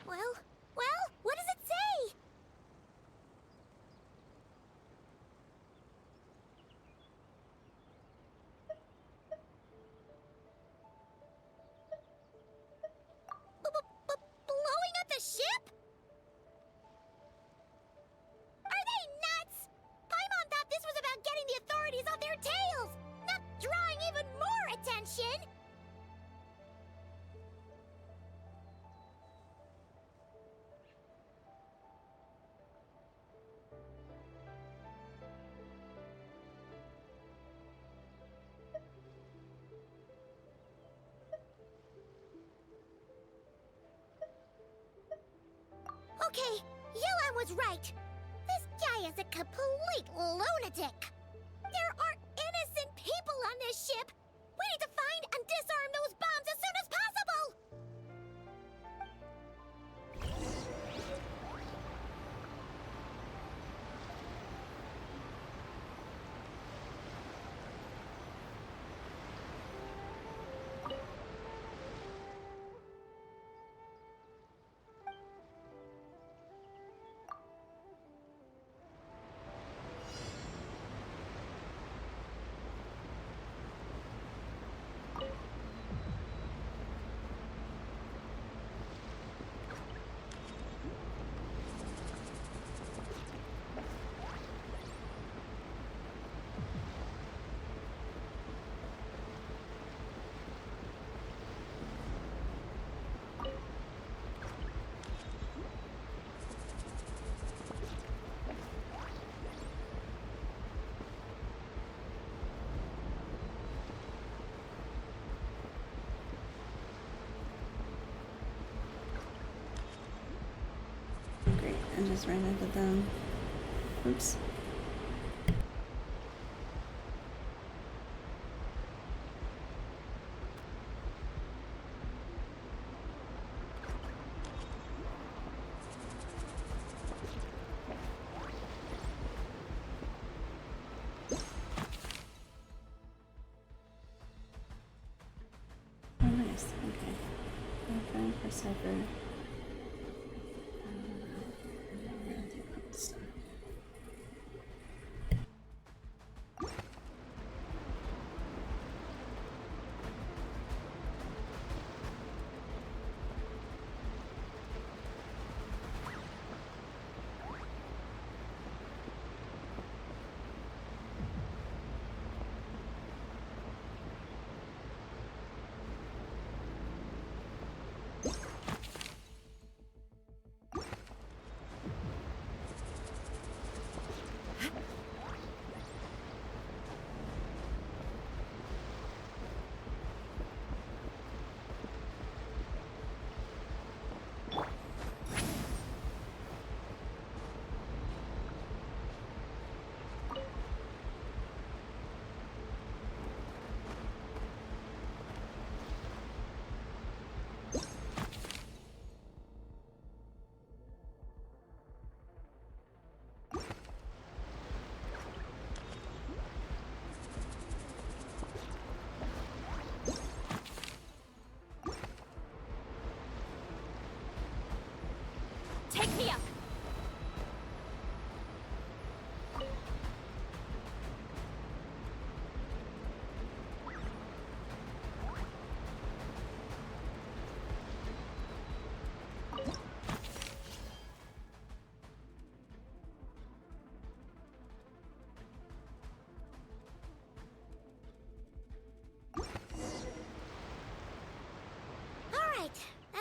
B: Well, what does it say? Blowing up the ship? Are they nuts? Paimon thought this was about getting the authorities off their tails, not drawing even more attention. Okay, Yelan was right. This guy is a complete lunatic. There are innocent people on this ship. We need to find and disarm those bombs as soon as possible.
A: Great, I just ran into them. Oops. Oh, nice. Okay. I'm trying for Cypher.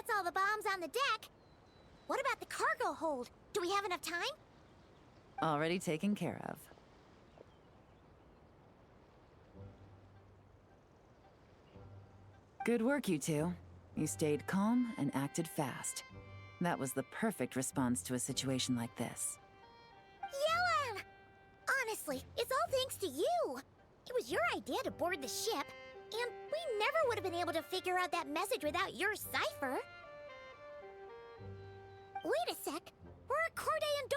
B: that's all the bombs on the deck. What about the cargo hold? Do we have enough time?
C: Already taken care of. Good work, you two. You stayed calm and acted fast. That was the perfect response to a situation like this.
B: Yelan! Honestly, it's all thanks to you. It was your idea to board the ship, and we never would have been able to figure out that message without your cipher. Wait a sec. Where are Corday and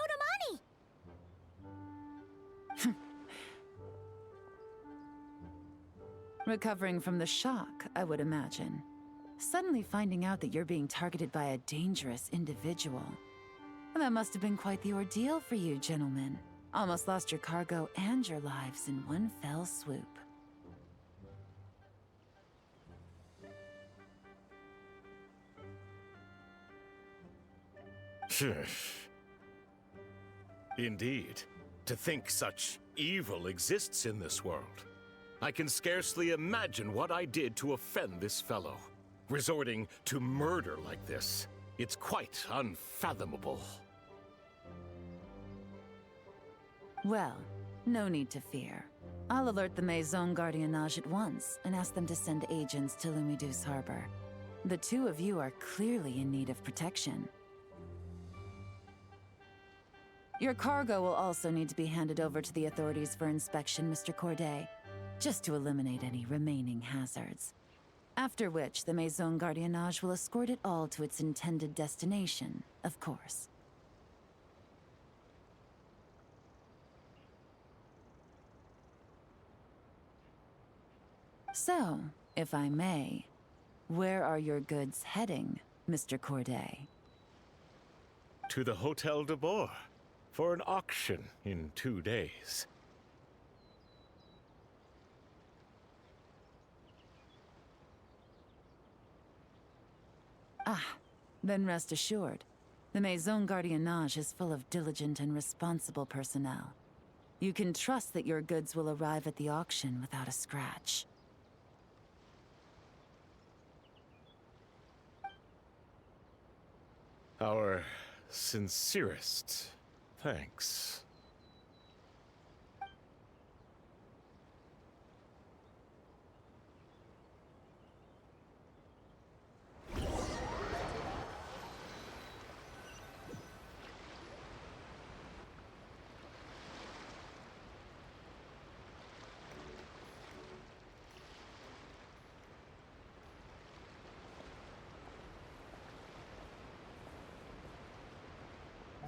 B: Dodomani?
C: Recovering from the shock, I would imagine. Suddenly finding out that you're being targeted by a dangerous individual. That must have been quite the ordeal for you, gentlemen. Almost lost your cargo and your lives in one fell swoop.
I: Indeed. To think such evil exists in this world. I can scarcely imagine what I did to offend this fellow. Resorting to murder like this. It's quite unfathomable.
C: Well, no need to fear. I'll alert the Maison Gardiennage at once and ask them to send agents to Lumidus Harbor. The two of you are clearly in need of protection. Your cargo will also need to be handed over to the authorities for inspection, Mr. Corday, just to eliminate any remaining hazards. After which, the Maison Gardiennage will escort it all to its intended destination, of course. So, if I may, where are your goods heading, Mr. Corday?
I: To the Hotel de Boer for an auction in 2 days.
C: Ah, then rest assured. The Maison Gardiennage is full of diligent and responsible personnel. You can trust that your goods will arrive at the auction without a scratch.
I: Our sincerest thanks.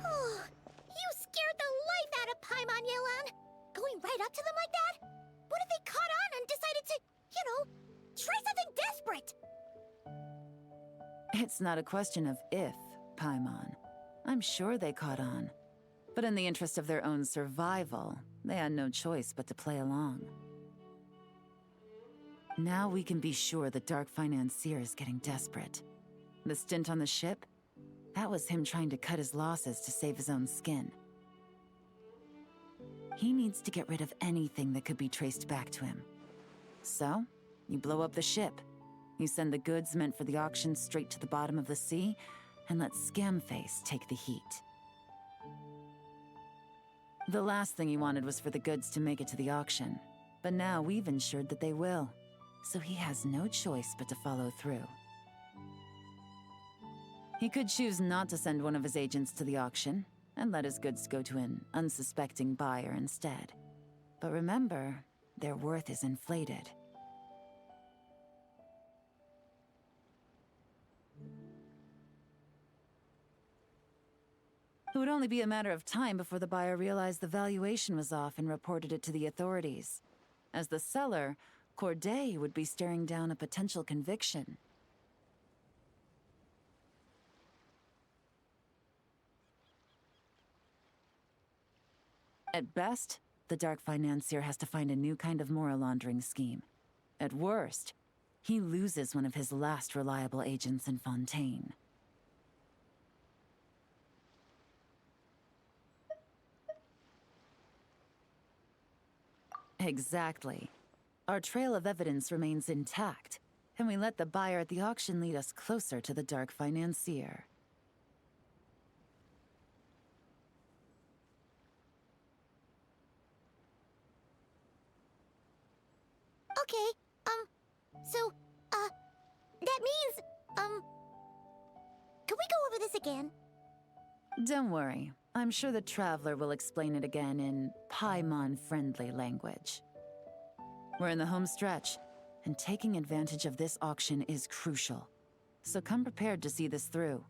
B: Oh, you scared the life out of Paimon, Yelan! Going right up to them like that? What if they caught on and decided to, try something desperate?
C: It's not a question of if, Paimon. I'm sure they caught on. But in the interest of their own survival, they had no choice but to play along. Now we can be sure the Dark Financier is getting desperate. The stint on the ship? That was him trying to cut his losses to save his own skin. He needs to get rid of anything that could be traced back to him. So, you blow up the ship. You send the goods meant for the auction straight to the bottom of the sea, and let Scamface take the heat. The last thing he wanted was for the goods to make it to the auction, but now we've ensured that they will, so he has no choice but to follow through. He could choose not to send one of his agents to the auction, and let his goods go to an unsuspecting buyer instead. But remember, their worth is inflated. It would only be a matter of time before the buyer realized the valuation was off and reported it to the authorities. As the seller, Corday would be staring down a potential conviction. At best, the Dark Financier has to find a new kind of moral laundering scheme. At worst, he loses one of his last reliable agents in Fontaine. Exactly. Our trail of evidence remains intact. Can we let the buyer at the auction lead us closer to the dark financier?
B: Okay, so, that means, can we go over this again?
C: Don't worry. I'm sure the Traveler will explain it again in Paimon-friendly language. We're in the home stretch, and taking advantage of this auction is crucial. So come prepared to see this through.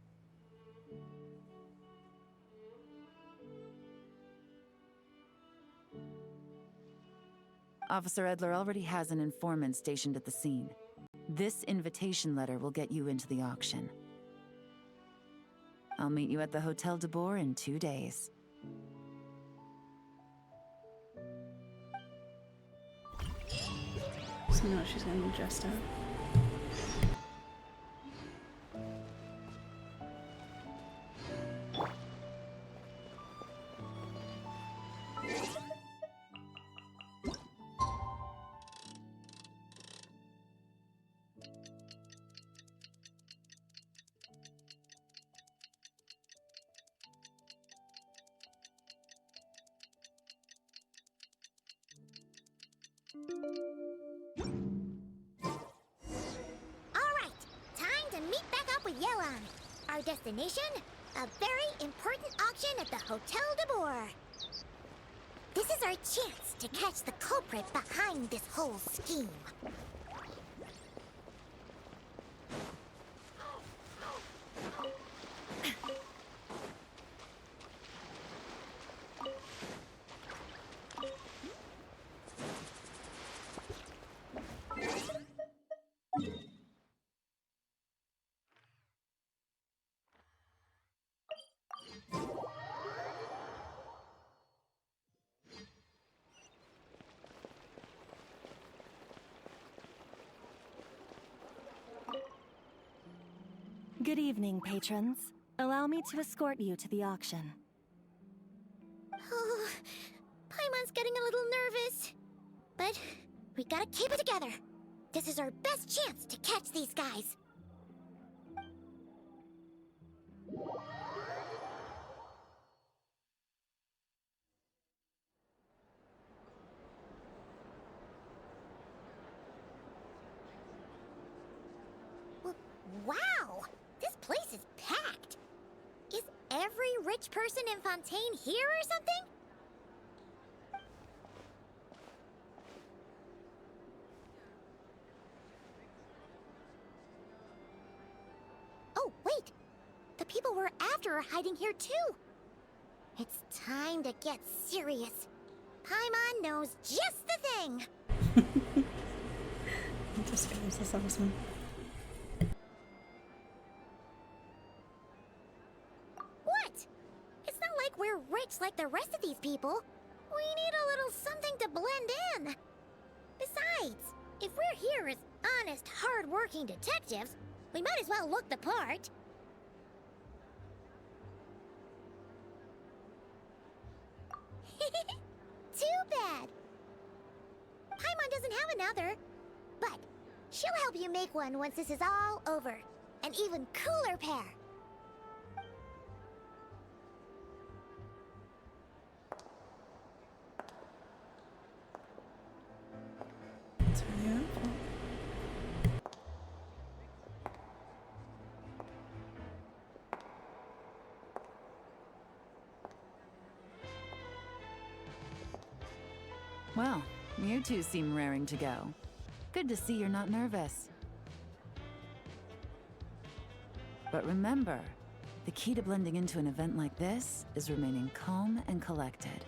C: Officer Edler already has an informant stationed at the scene. This invitation letter will get you into the auction. I'll meet you at the Hotel de Boer in 2 days.
A: So now she's gonna be dressed up.
B: Alright, time to meet back up with Yelan. Our destination? A very important auction at the Hotel de Boer. This is our chance to catch the culprit behind this whole scheme.
D: Good evening, patrons. Allow me to escort you to the auction.
B: Oh, Paimon's getting a little nervous. But we gotta keep it together. This is our best chance to catch these guys. Wow! This place is packed! Is every rich person in Fontaine here or something? Oh, wait! The people we're after are hiding here too! It's time to get serious. Paimon knows just the thing!
A: This guy is awesome.
B: What? It's not like we're rich like the rest of these people. We need a little something to blend in. Besides, if we're here as honest, hard-working detectives, we might as well look the part. Too bad. Paimon doesn't have another, but she'll help you make one once this is all over. An even cooler pair.
A: It's really helpful.
C: Well, you two seem raring to go. Good to see you're not nervous. But remember, the key to blending into an event like this is remaining calm and collected.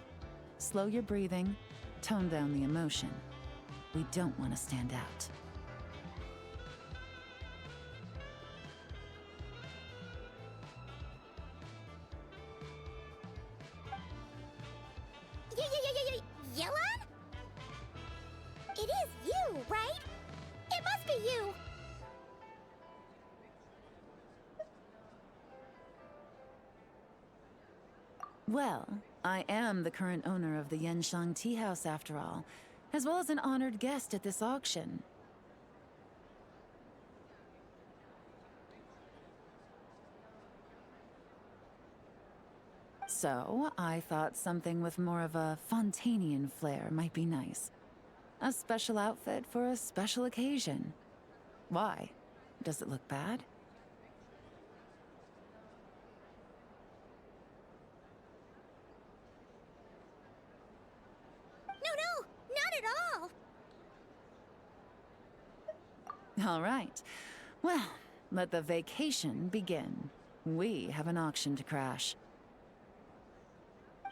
C: Slow your breathing, tone down the emotion. We don't want to stand out.
B: Yelan? It is you, right? It must be you!
C: Well, I am the current owner of the Genshin Tea House after all, as well as an honored guest at this auction. So, I thought something with more of a Fontanian flair might be nice. A special outfit for a special occasion. Why? Does it look bad?
B: No, not at all!
C: All right. Well, let the vacation begin. We have an auction to crash.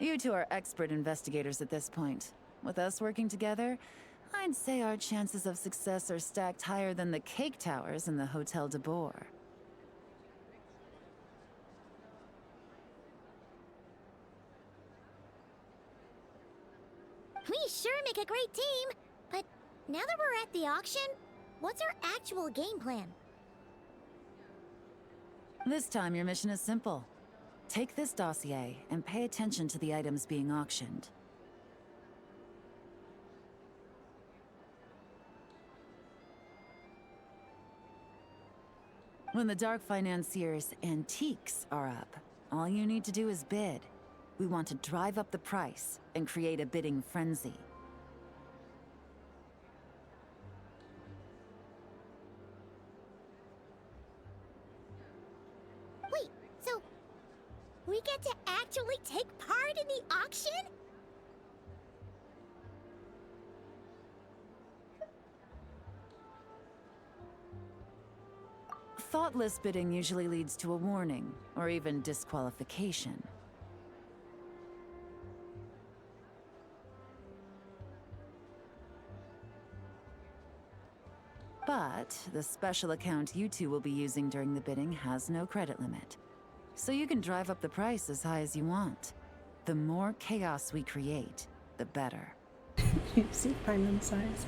C: You two are expert investigators at this point. With us working together, I'd say our chances of success are stacked higher than the cake towers in the Hotel de Boer.
B: We sure make a great team, but now that we're at the auction, what's our actual game plan?
C: This time, your mission is simple. Take this dossier and pay attention to the items being auctioned. When the Dark Financier's antiques are up, all you need to do is bid. We want to drive up the price and create a bidding frenzy.
B: Wait, so we get to actually take part in the auction?
C: Thoughtless bidding usually leads to a warning, or even disqualification. But the special account you two will be using during the bidding has no credit limit. So you can drive up the price as high as you want. The more chaos we create, the better.
A: You see Paimon size.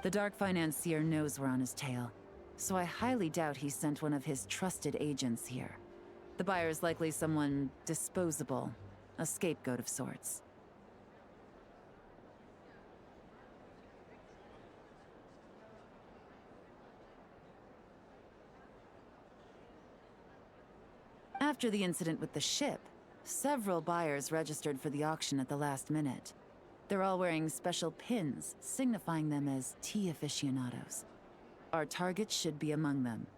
C: The Dark Financier knows we're on his tail, so I highly doubt he sent one of his trusted agents here. The buyer's likely someone disposable, a scapegoat of sorts. After the incident with the ship, several buyers registered for the auction at the last minute. They're all wearing special pins, signifying them as tea aficionados. Our target should be among them.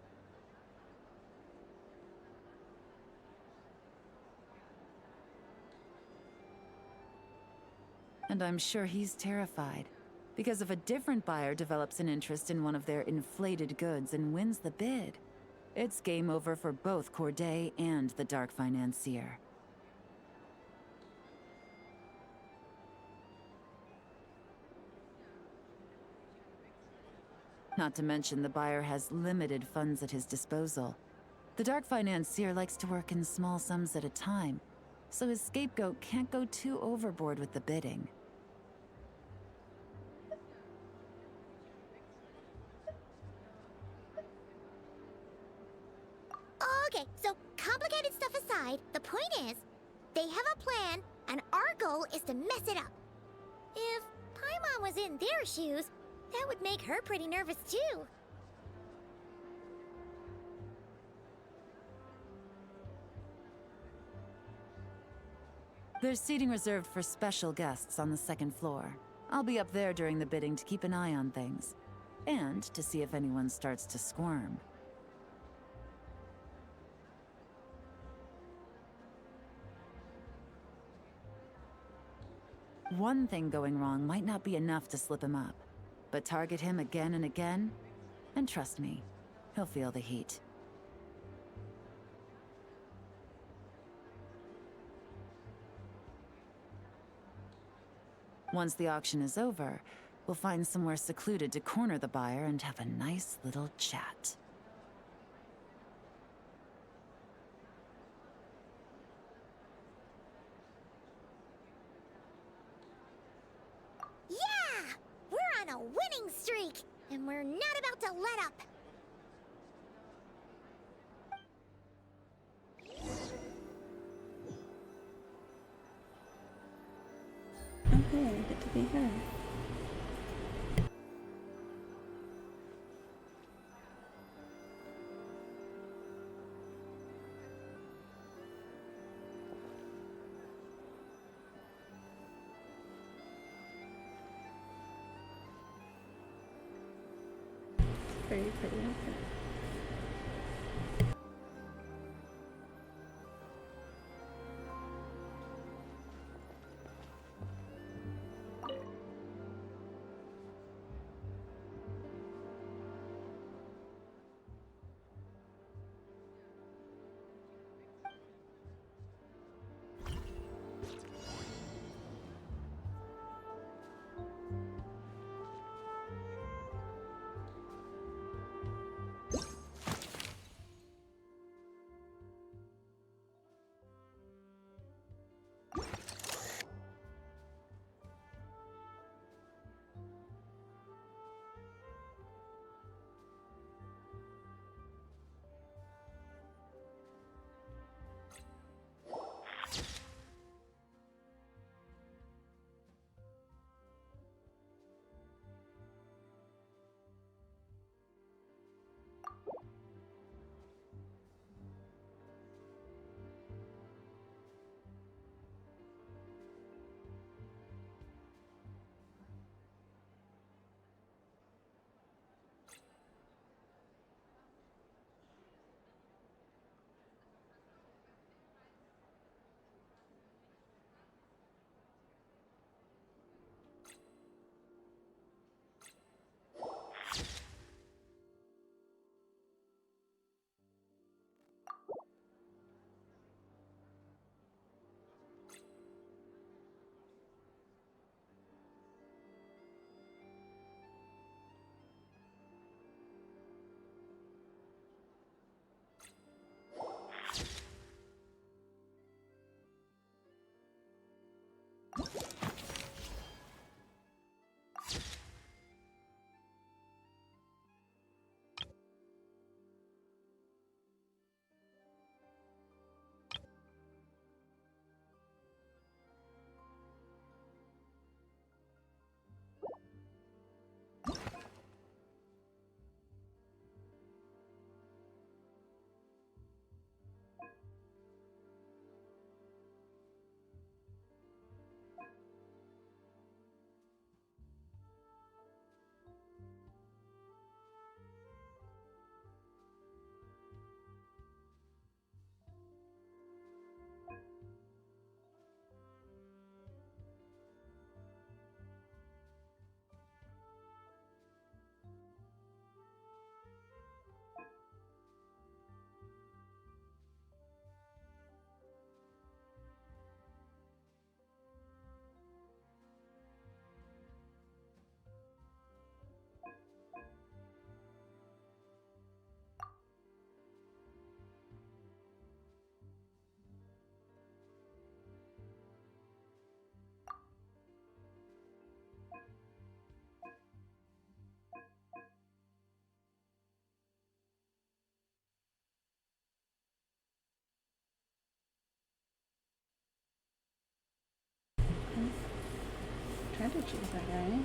C: And I'm sure he's terrified, because if a different buyer develops an interest in one of their inflated goods and wins the bid, it's game over for both Corday and the Dark Financier. Not to mention the buyer has limited funds at his disposal. The Dark Financier likes to work in small sums at a time, so his scapegoat can't go too overboard with the bidding.
B: Okay, so complicated stuff aside, the point is, they have a plan, and our goal is to mess it up. If Paimon was in their shoes, that would make her pretty nervous too.
C: There's seating reserved for special guests on the second floor. I'll be up there during the bidding to keep an eye on things, and to see if anyone starts to squirm. One thing going wrong might not be enough to slip him up, but target him again and again, and trust me, he'll feel the heat. Once the auction is over, we'll find somewhere secluded to corner the buyer and have a nice little chat.
B: Yeah! We're on a winning streak, and we're not about to let up.
A: Oh hey, I get to be her. pretty outfit. Tried to choose that guy.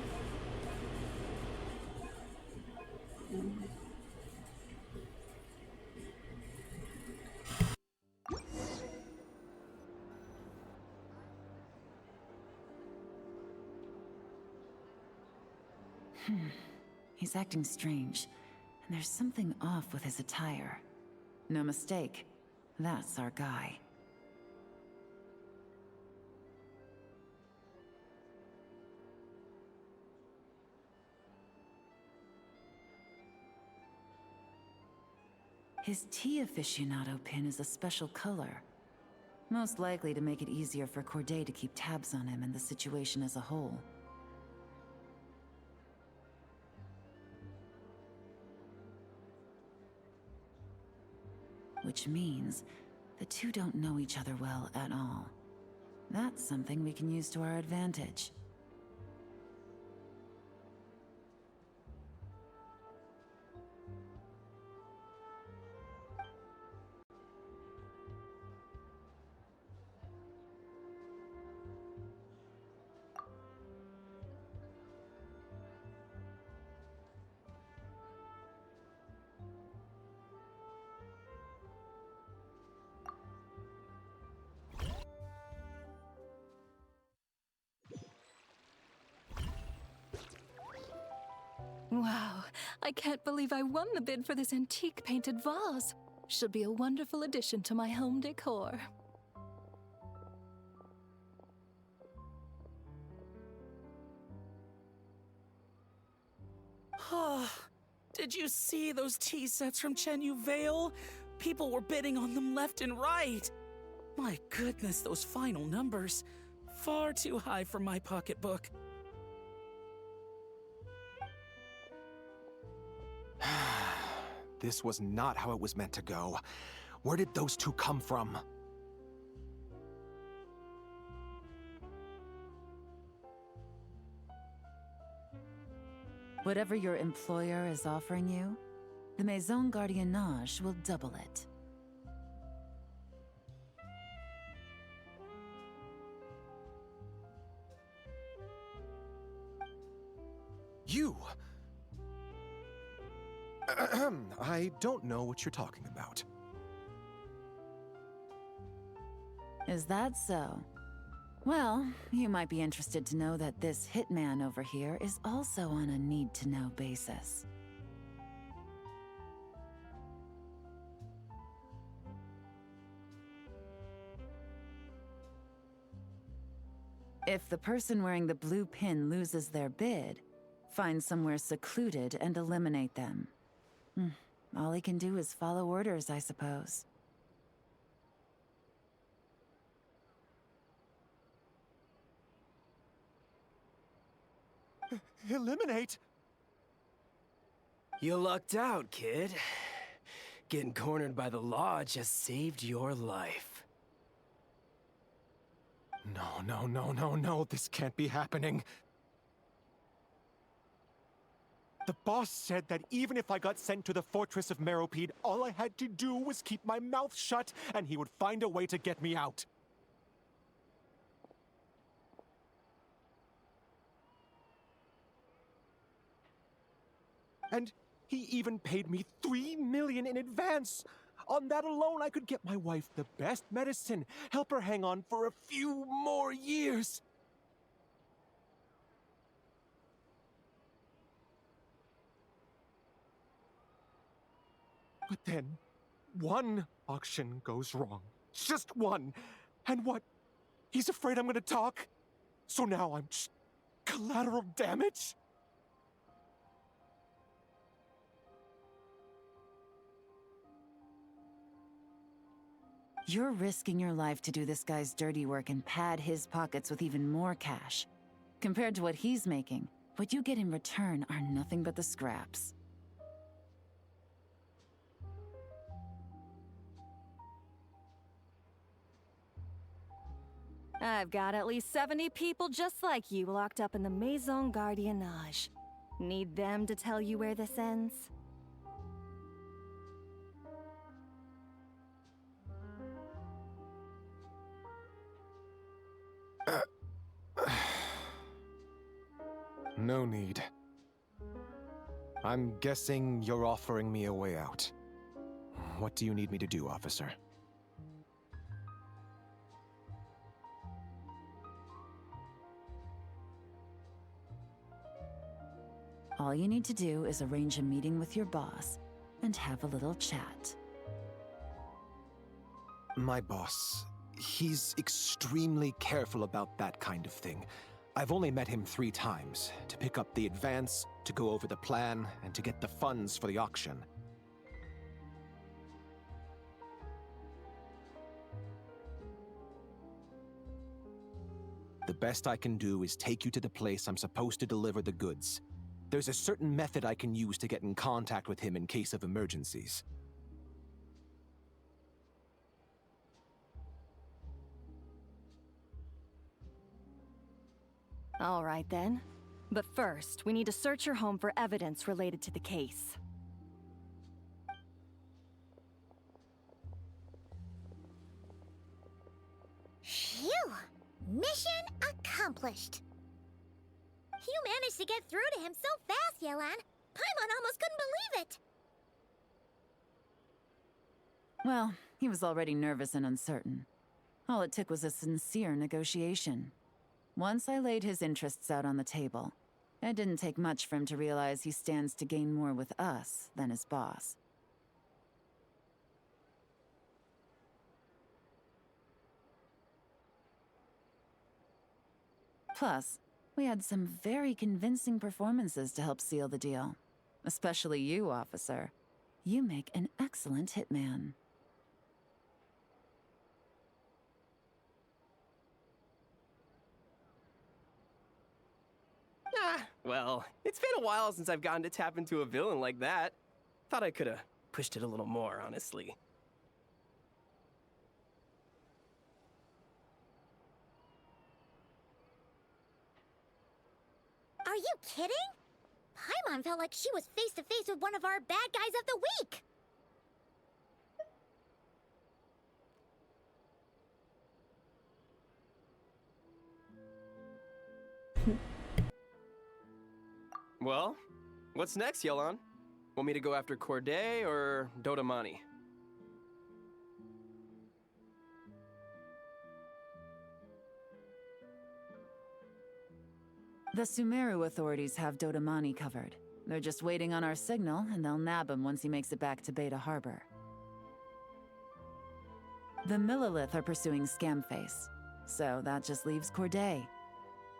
C: He's acting strange, and there's something off with his attire. No mistake, that's our guy. His tea aficionado pin is a special color. Most likely to make it easier for Corday to keep tabs on him and the situation as a whole. Which means the two don't know each other well at all. That's something we can use to our advantage.
D: Wow,
E: I can't believe I won the bid for this antique painted vase. Should be a wonderful addition to my home decor.
H: Did you see those tea sets from Chenyu Vale? People were bidding on them left and right. My goodness, those final numbers. Far too high for my pocketbook.
K: This was not how it was meant to go. Where did those two come from?
C: Whatever your employer is offering you, the Maison Gardiennage will double it.
K: You! I don't know what you're talking about.
C: Is that so? Well, you might be interested to know that this hitman over here is also on a need-to-know basis. If the person wearing the blue pin loses their bid, find somewhere secluded and eliminate them. All he can do is follow orders, I suppose.
K: Eliminate?
L: You lucked out, kid. Getting cornered by the law just saved your life.
K: No, this can't be happening. The boss said that even if I got sent to the Fortress of Meropide, all I had to do was keep my mouth shut, and he would find a way to get me out. And he even paid me $3 million in advance. On that alone, I could get my wife the best medicine, help her hang on for a few more years. But then, one auction goes wrong. Just one. And what? He's afraid I'm gonna talk? So now I'm just collateral damage?
C: You're risking your life to do this guy's dirty work and pad his pockets with even more cash. Compared to what he's making, what you get in return are nothing but the scraps.
D: I've got at least 70 people just like you locked up in the Maison Gardiennage. Need them to tell you where this ends?
K: No need. I'm guessing you're offering me a way out. What do you need me to do, officer?
C: All you need to do is arrange a meeting with your boss and have a little chat.
K: My boss, he's extremely careful about that kind of thing. I've only met him 3 times, to pick up the advance, to go over the plan, and to get the funds for the auction. The best I can do is take you to the place I'm supposed to deliver the goods. There's a certain method I can use to get in contact with him in case of emergencies.
D: All right then. But first, we need to search your home for evidence related to the case.
B: Phew! Mission accomplished. You managed to get through to him so fast, Yelan. Paimon almost couldn't believe it.
C: Well, he was already nervous and uncertain. All it took was a sincere negotiation. Once I laid his interests out on the table, It didn't take much for him to realize he stands to gain more with us than his boss. Plus, we had some very convincing performances to help seal the deal. Especially you, officer. You make an excellent hitman.
L: Well, it's been a while since I've gotten to tap into a villain like that. Thought I could have pushed it a little more, honestly.
B: Are you kidding? Paimon felt like she was face to face with one of our bad guys of the week.
L: Well, what's next, Yelan? Want me to go after Corday or Dodamani?
C: The Sumeru authorities have Dodamani covered. They're just waiting on our signal, and they'll nab him once he makes it back to Beta Harbor. The Millilith are pursuing Scamface, so that just leaves Corday.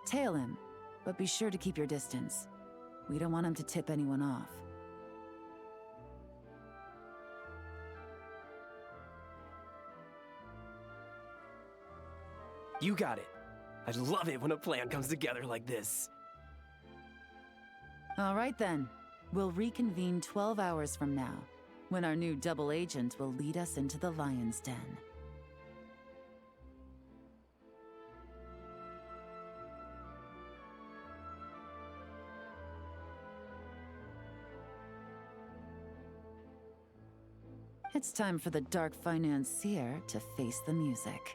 C: Tail him, but be sure to keep your distance. We don't want him to tip anyone off.
L: You got it. I love it when a plan comes together like this.
C: All right then. We'll reconvene 12 hours from now, when our new double agent will lead us into the Lion's Den. It's time for the Dark Financier to face the music.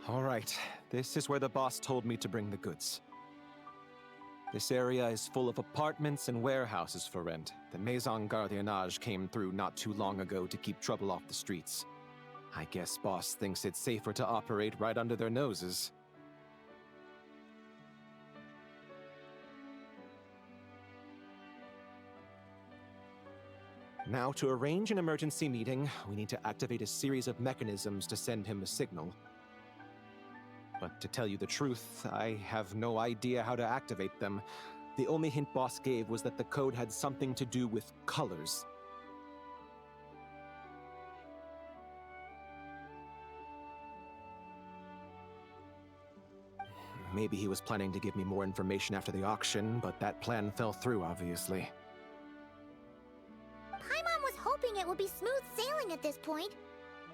K: All right, this is where the boss told me to bring the goods. This area is full of apartments and warehouses for rent. The Maison Gardiennage came through not too long ago to keep trouble off the streets. I guess boss thinks it's safer to operate right under their noses. Now, to arrange an emergency meeting, we need to activate a series of mechanisms to send him a signal. But to tell you the truth, I have no idea how to activate them. The only hint boss gave was that the code had something to do with colors. Maybe he was planning to give me more information after the auction, but that plan fell through, obviously.
B: Paimon was hoping it would be smooth sailing at this point.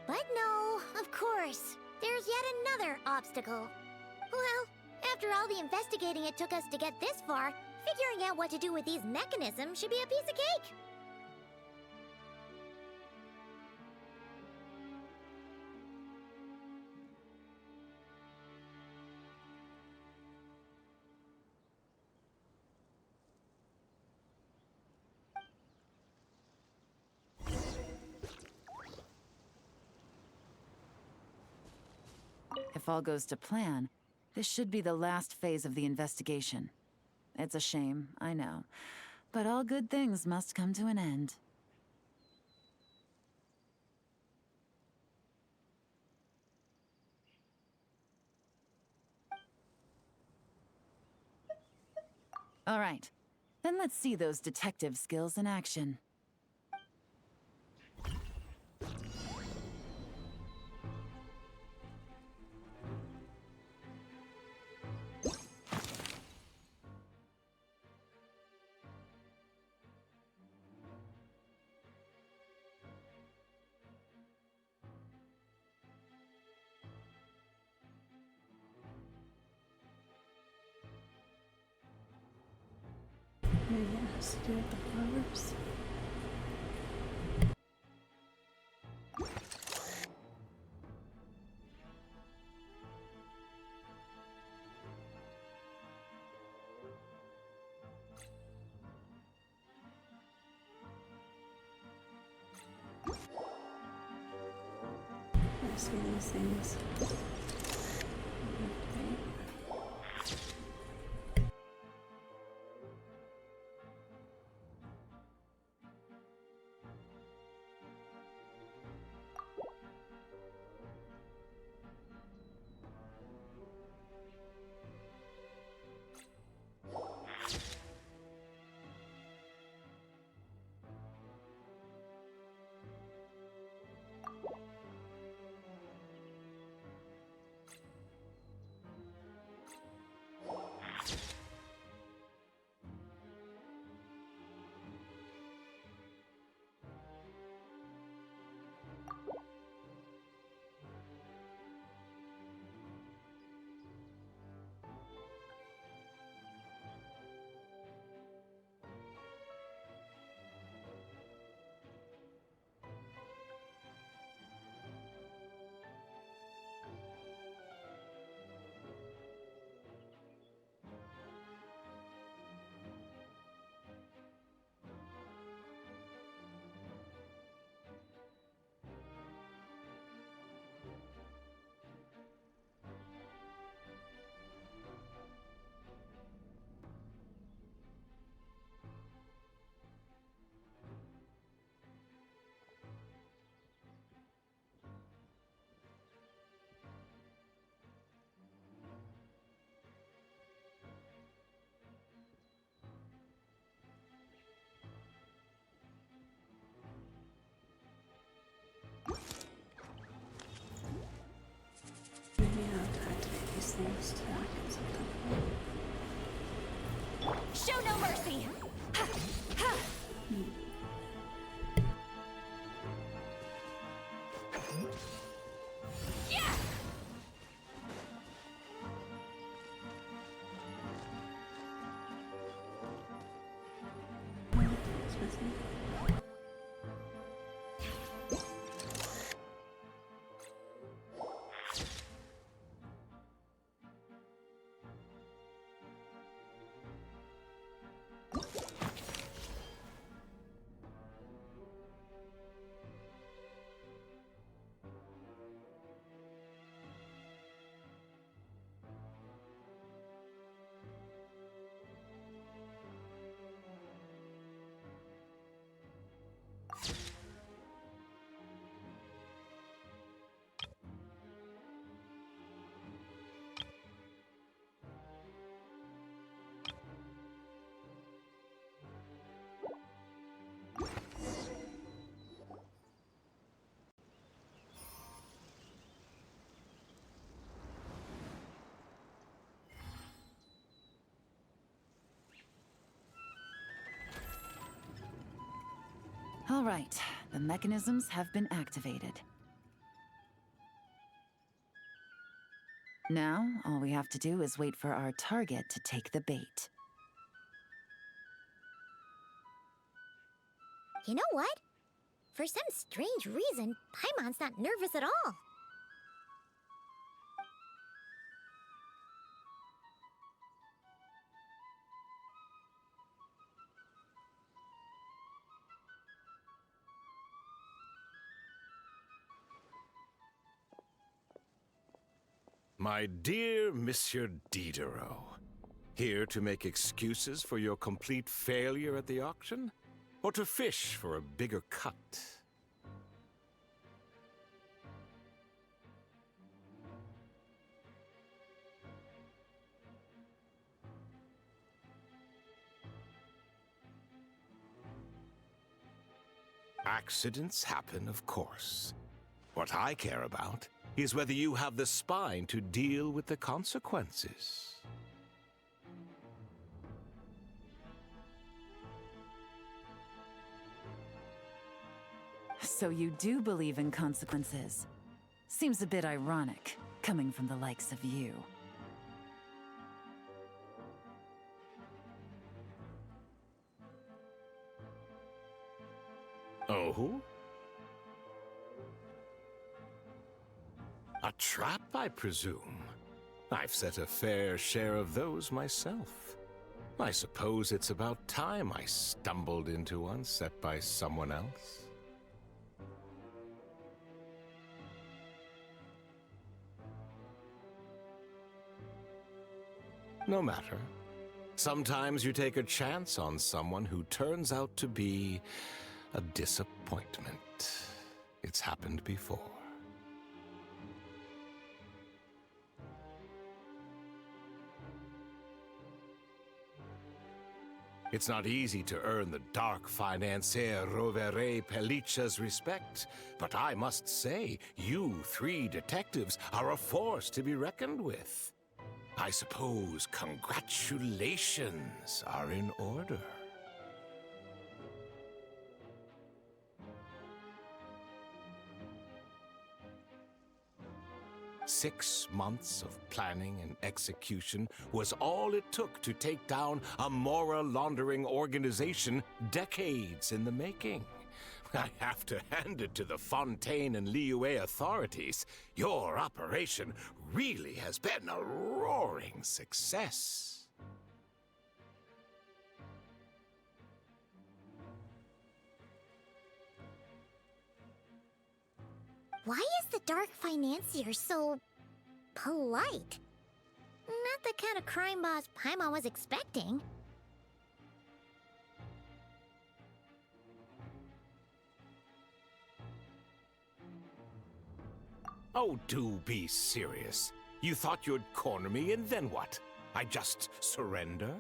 B: But no, of course. There's yet another obstacle. Well, after all the investigating it took us to get this far, figuring out what to do with these mechanisms should be a piece of cake.
C: If all goes to plan, this should be the last phase of the investigation. It's a shame, I know, but all good things must come to an end. All right, Then let's see those detective skills in action.
A: Maybe it has to do with the flowers. I see these things. Maybe I have to activate these things to get something.
F: Show no mercy! Ha! Ha! Yeah!
A: It's missing.
C: All right, the mechanisms have been activated. Now, all we have to do is wait for our target to take the bait.
B: You know what? For some strange reason, Paimon's not nervous at all.
I: My dear Monsieur Diderot, here to make excuses for your complete failure at the auction? Or to fish for a bigger cut? Accidents happen, of course. What I care about is whether you have the spine to deal with the consequences.
C: So you do believe in consequences. Seems a bit ironic, coming from the likes of you.
I: Oh? A trap, I presume. I've set a fair share of those myself. I suppose it's about time I stumbled into one set by someone else. No matter. Sometimes you take a chance on someone who turns out to be a disappointment. It's happened before. It's not easy to earn the dark financier Rovere Pelliccia's respect, but I must say, you three detectives are a force to be reckoned with. I suppose congratulations are in order. "6 months of planning and execution was all it took to take down a Mora laundering organization decades in the making. I have to hand it to the Fontaine and Liyue authorities. Your operation really has been a roaring success."
B: Why is the Dark Financier so polite? Not the kind of crime boss Paimon was expecting.
I: Oh, do be serious. You thought you'd corner me, and then what? I just surrender?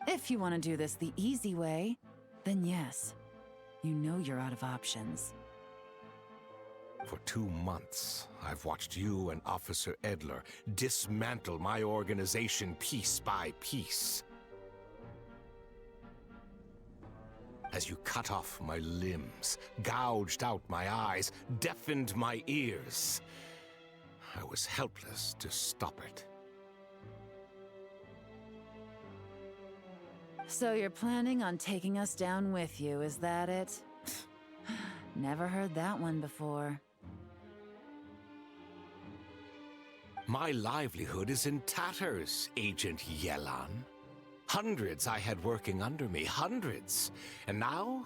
C: If you want to do this the easy way, then yes. You know you're out of options.
I: For 2 months, I've watched you and Officer Edler dismantle my organization piece by piece. As you cut off my limbs, gouged out my eyes, deafened my ears, I was helpless to stop it.
C: So you're planning on taking us down with you, is that it? Never heard that one before.
I: My livelihood is in tatters, Agent Yelan. Hundreds I had working under me, hundreds. And now,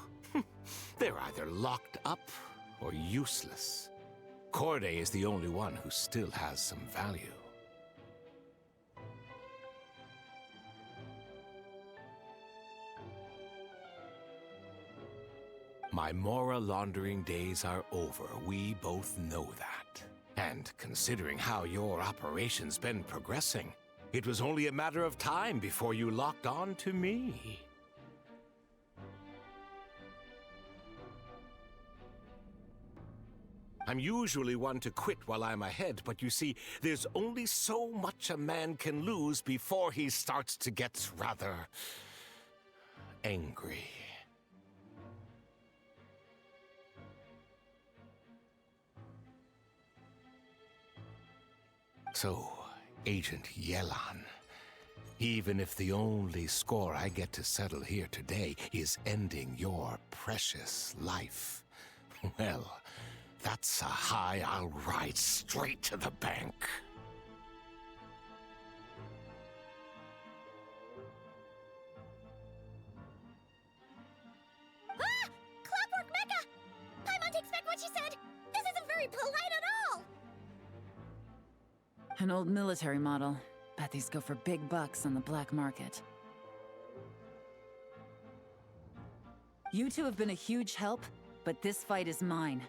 I: they're either locked up or useless. Corday is the only one who still has some value. My Mora laundering days are over. We both know that. And considering how your operation's been progressing, it was only a matter of time before you locked on to me. I'm usually one to quit while I'm ahead, but you see, there's only so much a man can lose before he starts to get rather angry. So, Agent Yelan, even if the only score I get to settle here today is ending your precious life, well, that's a high I'll ride straight to the bank.
B: Ah! Clockwork Mecha! Paimon takes back what she said! This isn't very polite at all!
C: An old military model. Bet these go for big bucks on the black market. You two have been a huge help, but this fight is mine.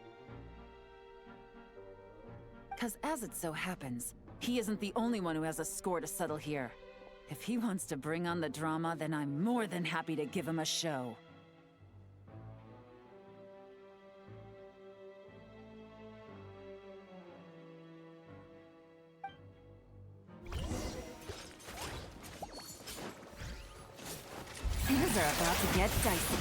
C: 'Cause as it so happens, He isn't the only one who has a score to settle here. If he wants to bring on the drama, then I'm more than happy to give him a show. Things are about to get dicey.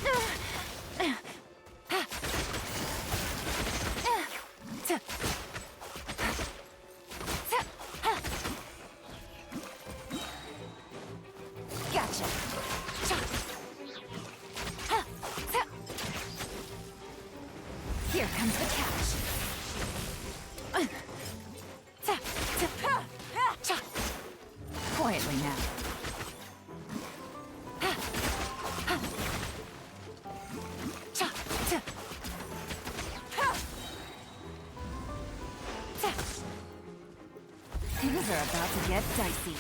C: Gotcha. Here comes the catch. Quietly now. Things are about to get dicey.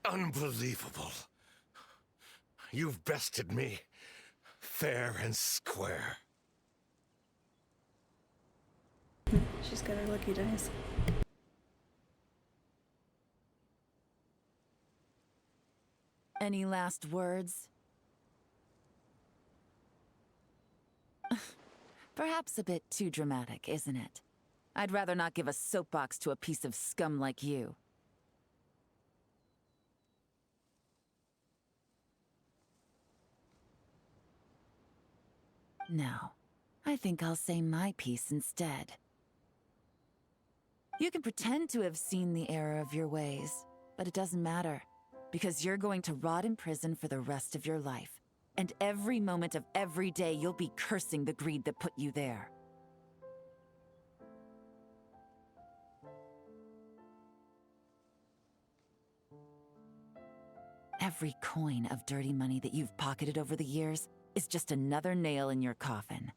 I: Unbelievable. You've bested me, fair and square.
A: She's got her lucky dice.
C: Any last words? Perhaps a bit too dramatic, isn't it? I'd rather not give a soapbox to a piece of scum like you. No, I think I'll say my piece instead. You can pretend to have seen the error of your ways, but it doesn't matter, because you're going to rot in prison for the rest of your life. And every moment of every day you'll be cursing the greed that put you there. Every coin of dirty money that you've pocketed over the years is just another nail in your coffin.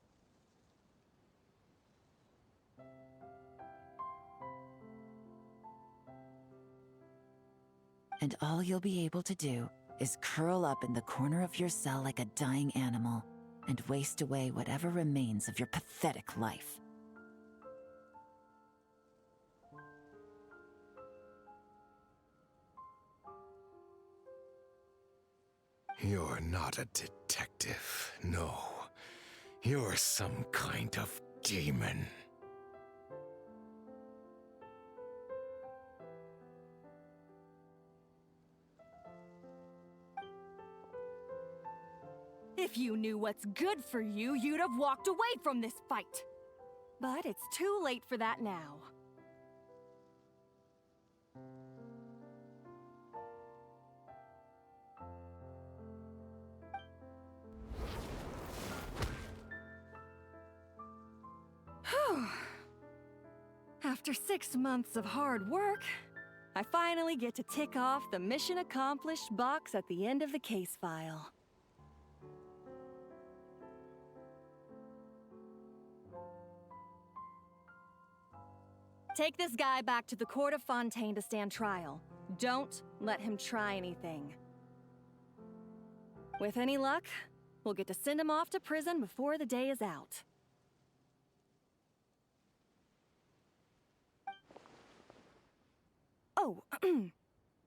C: And all you'll be able to do is curl up in the corner of your cell like a dying animal and waste away whatever remains of your pathetic life.
I: You're not a detective, no. You're some kind of demon.
D: If you knew what's good for you, you'd have walked away from this fight. But it's too late for that now. Whew. After 6 months of hard work, I finally get to tick off the mission accomplished box at the end of the case file. Take this guy back to the court of Fontaine to stand trial. Don't let him try anything. With any luck, we'll get to send him off to prison before the day is out. Oh,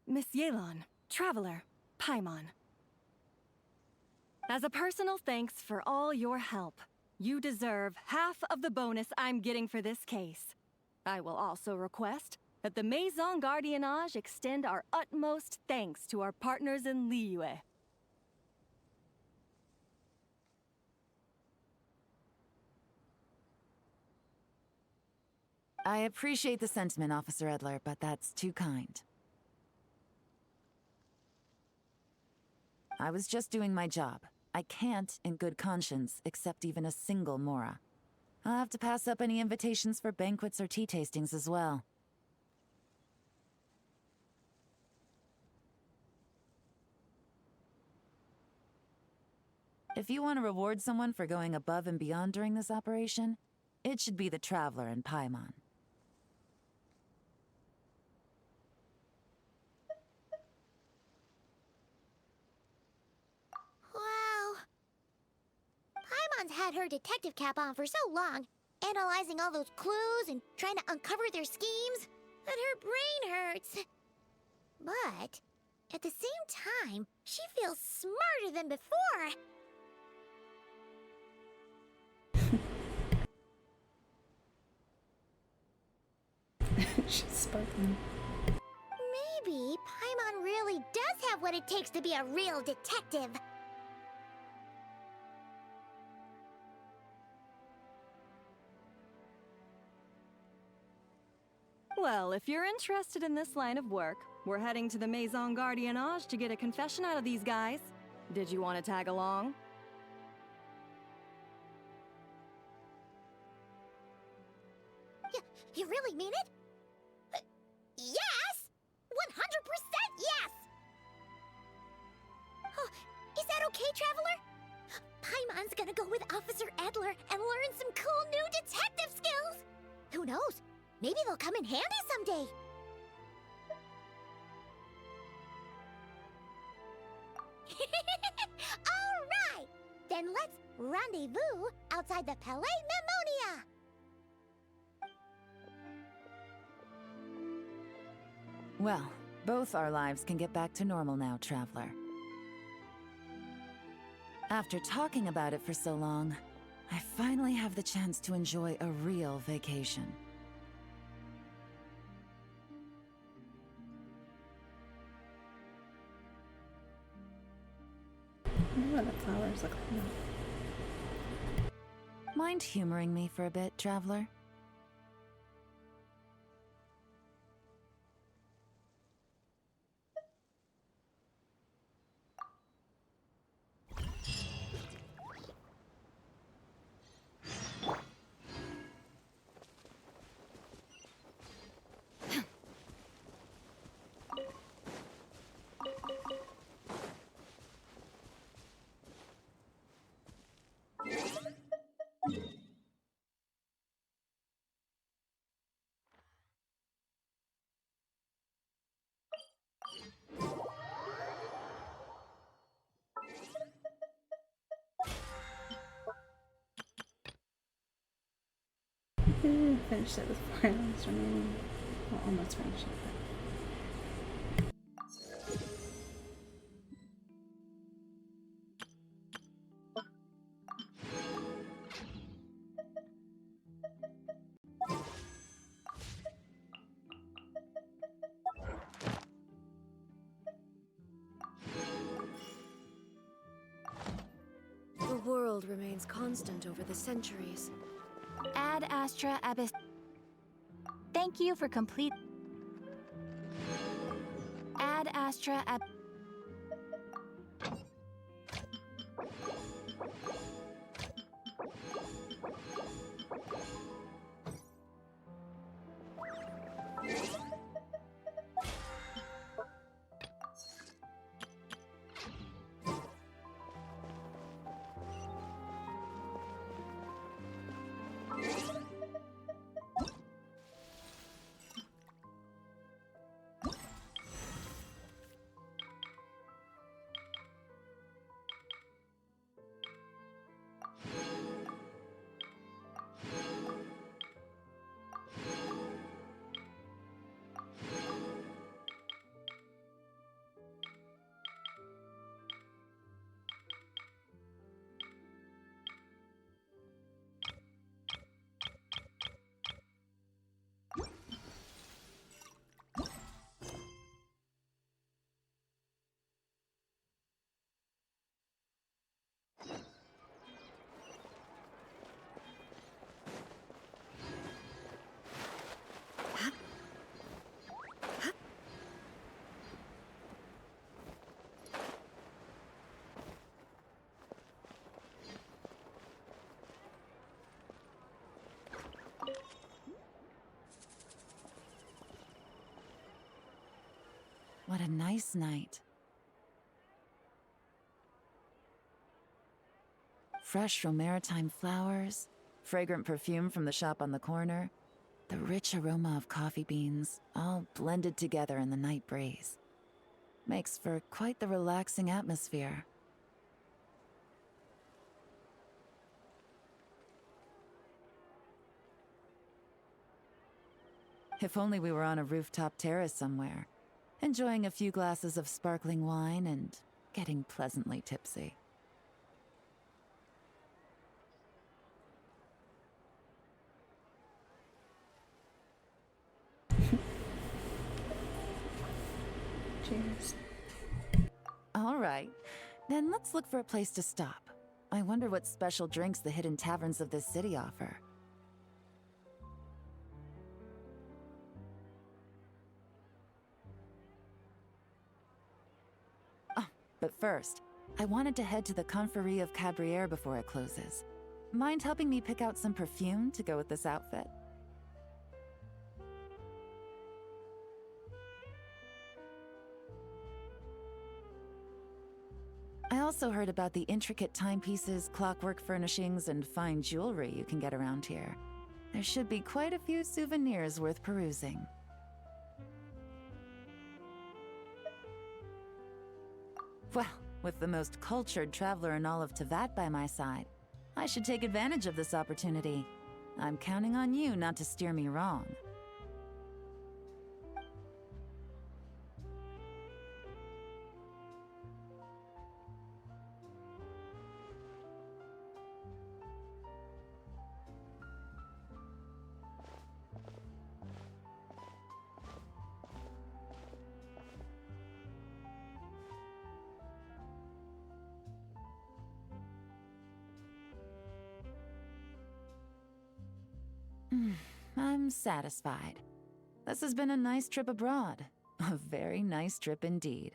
D: Miss Yelan, Traveler, Paimon. As a personal thanks for all your help, you deserve half of the bonus I'm getting for this case. I will also request that the Maison Gardiennage extend our utmost thanks to our partners in Liyue.
C: I appreciate the sentiment, Officer Edler, but that's too kind. I was just doing my job. I can't, in good conscience, accept even a single Mora. I'll have to pass up any invitations for banquets or tea tastings as well. If you want to reward someone for going above and beyond during this operation, it should be the Traveler and Paimon.
B: Paimon had her detective cap on for so long, analyzing all those clues and trying to uncover their schemes, that her brain hurts. But at the same time, she feels smarter than before.
A: She's sparkling.
B: Maybe Paimon really does have what it takes to be a real detective.
D: Well, if you're interested in this line of work, we're heading to the Maison Gardiennage to get a confession out of these guys. Did you want to tag along?
B: You really mean it? Yes! 100% yes! Oh, is that okay, Traveler? Paimon's gonna go with Officer Adler and learn some cool new detective skills! Who knows? Maybe they'll come in handy someday! Alright! Then let's rendezvous outside the Palais Mnemonia!
C: Well, both our lives can get back to normal now, Traveler. After talking about it for so long, I finally have the chance to enjoy a real vacation.
A: I wonder what the flowers look like.
C: Mind humoring me for a bit, Traveler?
A: Finished it with 4 hours remaining. Well, almost finished it.
F: The world remains constant over the centuries. Ad Astra Abyss. Thank you for complete. Ad Astra Ab. What a nice night. Fresh maritime flowers, fragrant perfume from the shop on the corner, the rich aroma of coffee beans, all blended together in the night breeze. Makes for quite the relaxing atmosphere.
C: If only we were on a rooftop terrace somewhere, enjoying a few glasses of sparkling wine and getting pleasantly tipsy.
A: Cheers.
C: All right, then let's look for a place to stop. I wonder what special drinks the hidden taverns of this city offer. Oh, but first, I wanted to head to the Confrérie of Cabriere before it closes. Mind helping me pick out some perfume to go with this outfit? I also heard about the intricate timepieces, clockwork furnishings, and fine jewelry you can get around here. There should be quite a few souvenirs worth perusing. Well, with the most cultured traveler in all of Tevat by my side, I should take advantage of this opportunity. I'm counting on you not to steer me wrong. I'm satisfied. This has been a nice trip abroad. A very nice trip indeed.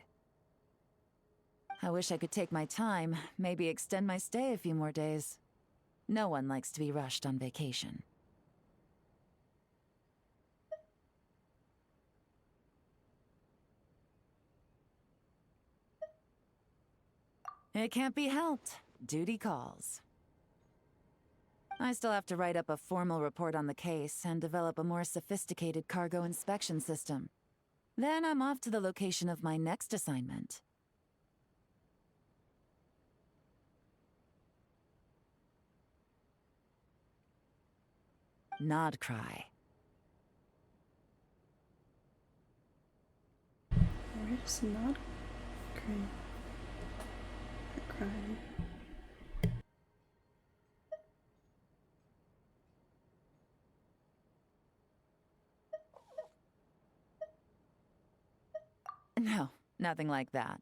C: I wish I could take my time, maybe extend my stay a few more days. No one likes to be rushed on vacation. It can't be helped. Duty calls. I still have to write up a formal report on the case and develop a more sophisticated cargo inspection system. Then I'm off to the location of my next assignment. Nodcry.
A: Where's not crying? Crying.
C: No, nothing like that.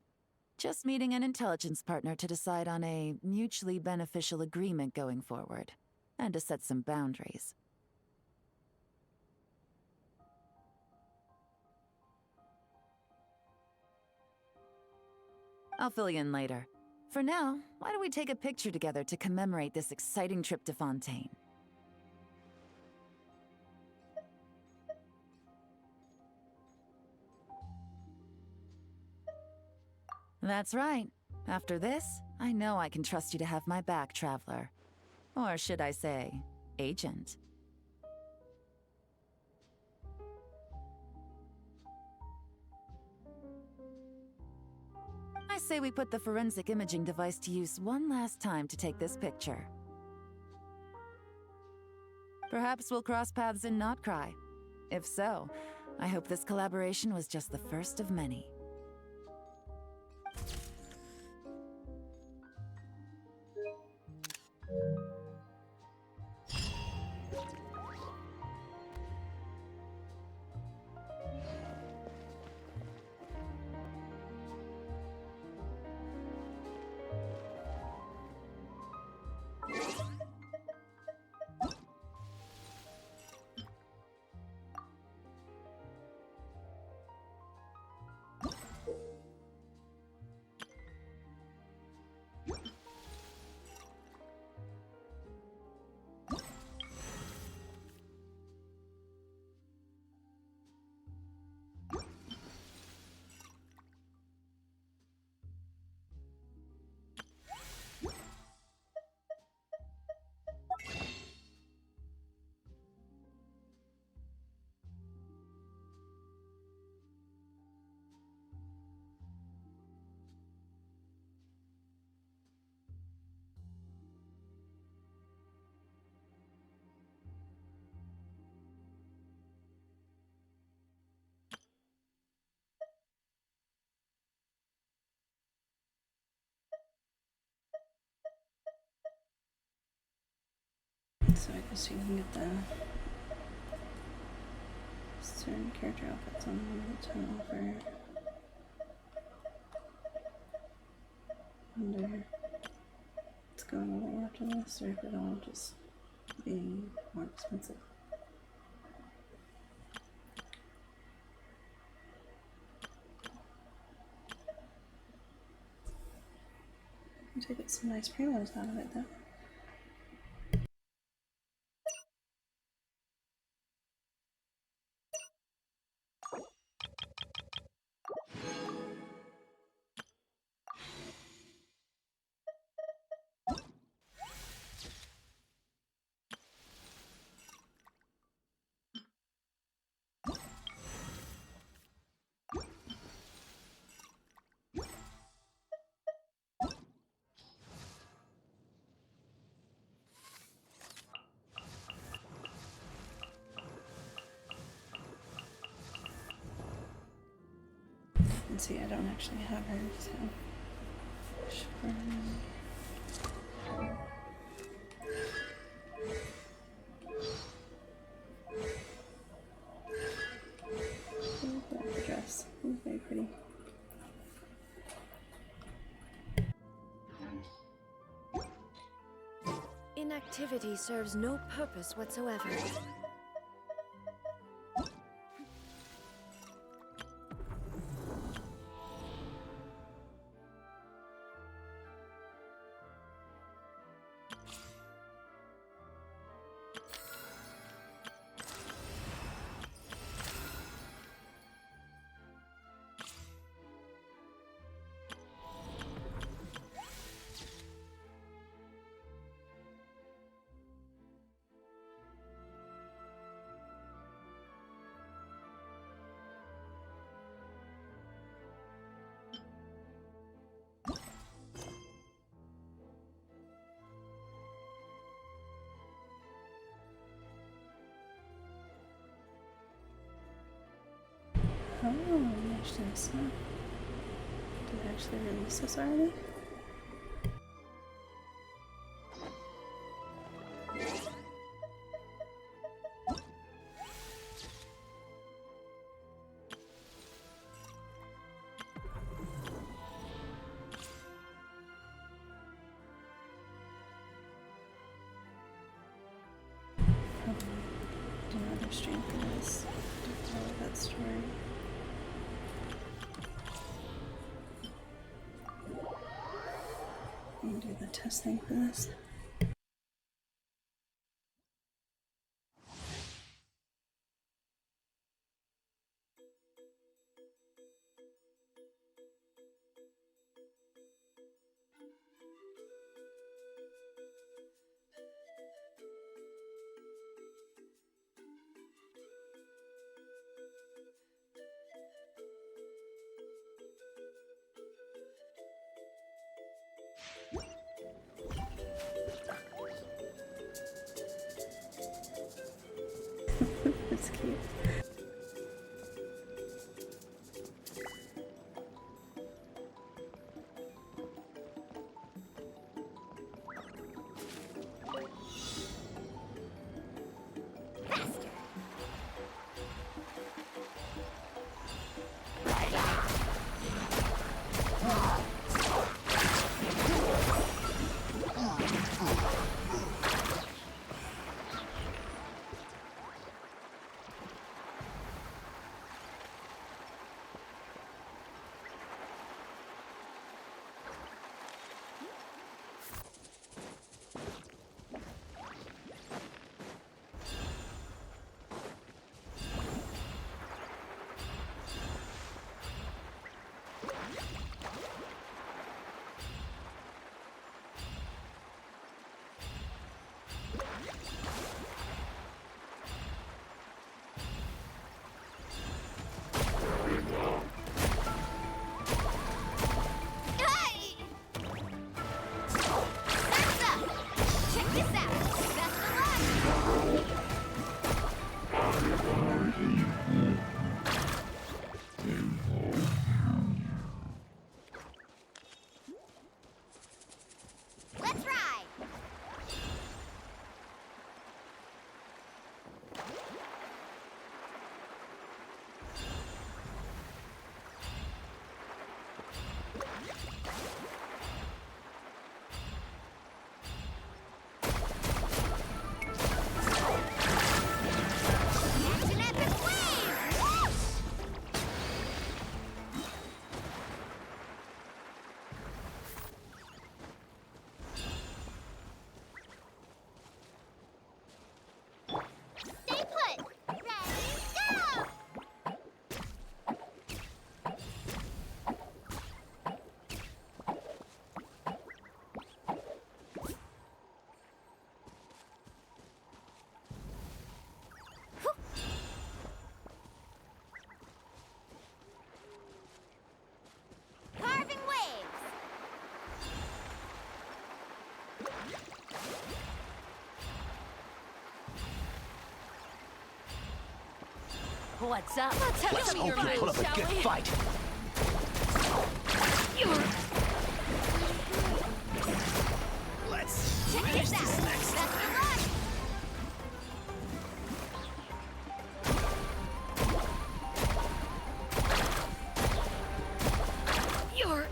C: Just meeting an intelligence partner to decide on a mutually beneficial agreement going forward, and to set some boundaries. I'll fill you in later. For now, why don't we take a picture together to commemorate this exciting trip to Fontaine? That's right. After this, I know I can trust you to have my back, Traveler. Or should I say, Agent. I say we put the forensic imaging device to use one last time to take this picture. Perhaps we'll cross paths in Notcry. If so, I hope this collaboration was just the first of many.
A: So I guess you can get the certain character outfits on the time offer. Wonder it's going a little after this, or if it all just being more expensive. I take it some nice promos out of it though. And see, I don't actually have her, so sure. Ooh, the dress. Ooh, very pretty.
M: Inactivity serves no purpose whatsoever.
A: Oh, actually, it's not. Did it actually release this already? Do another stream for this to tell that story. And do the testing for this. That's cute.
E: What's up? Let's have
K: Let's
E: some of your
K: hope you put up
E: moves,
K: a good
E: shall we?
K: fight.
H: Let's
B: Check
H: finish
B: this out.
H: this next
B: Best
H: time.
B: of luck.
E: You're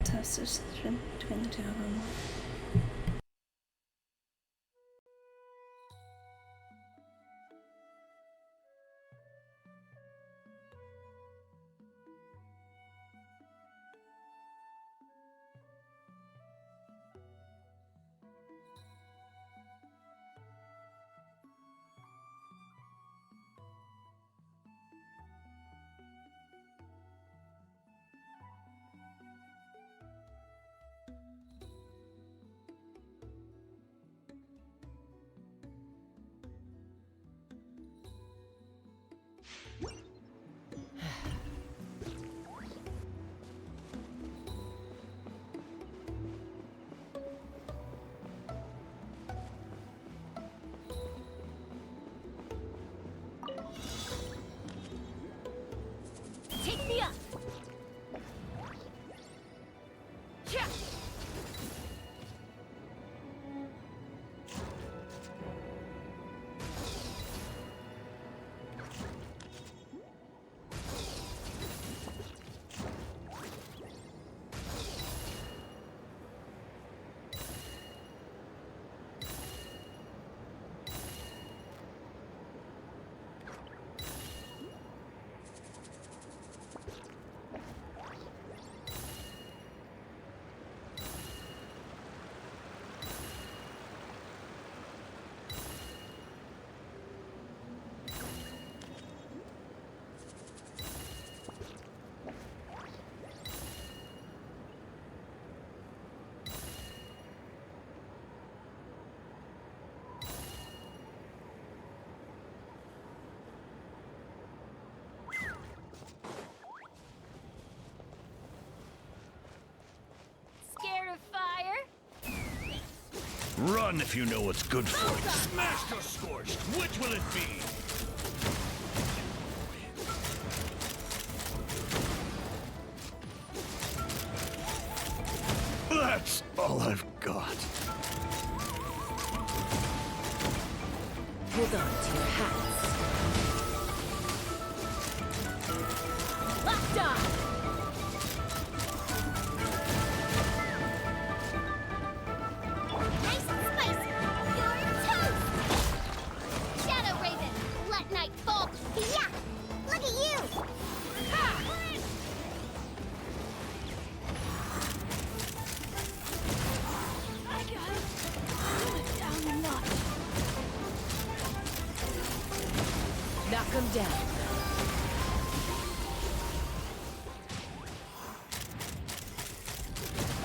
A: Test decision between the two of them.
E: take me up. Yeah. Scared of fire?
N: Run if you know what's good for you. Smashed or scorched? Which will it be? That's all I've got.
M: Hold on to your hats.
E: Locked on!
B: Nice and spicy. You're toast. Shadow Raven, let night fall. Yeah, look at you. Ha!
E: I got it. Pull it down a notch.
M: Knock him down.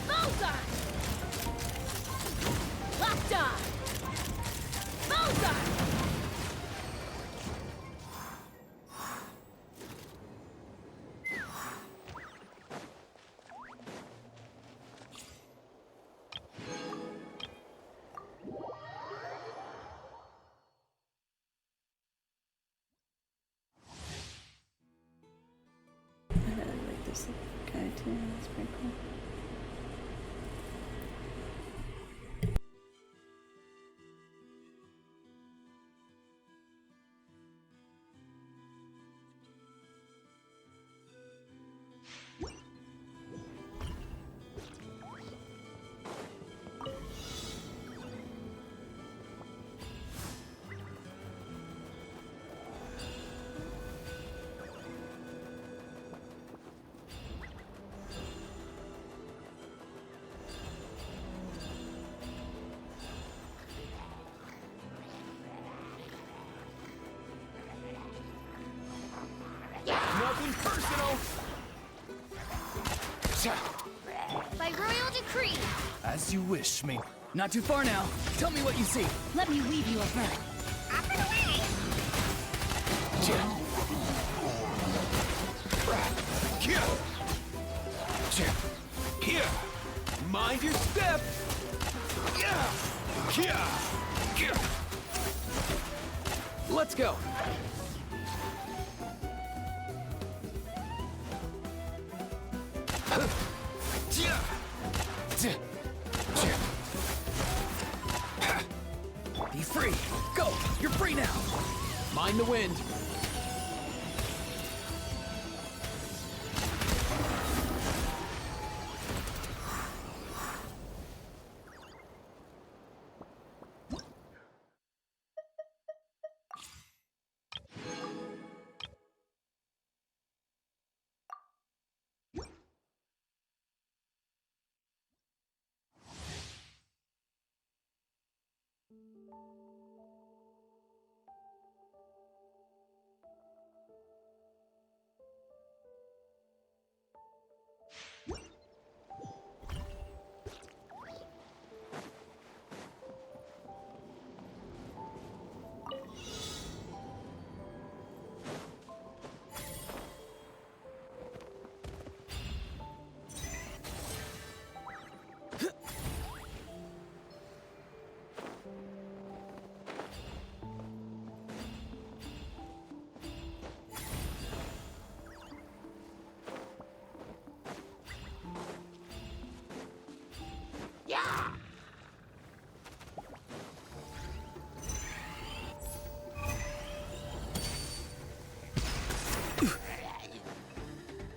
E: Bullseye! Locked on! Bullseye!
A: I really like this guy too. That's pretty cool.
N: Nothing personal.
B: By royal decree.
N: As you wish, me.
H: Not too far now. Tell me what you see.
E: Let me weave you a verb.
B: Up and away!
K: Here! Mind your step! Let's go!
H: Be free! Go! You're free now!
K: Mind the wind!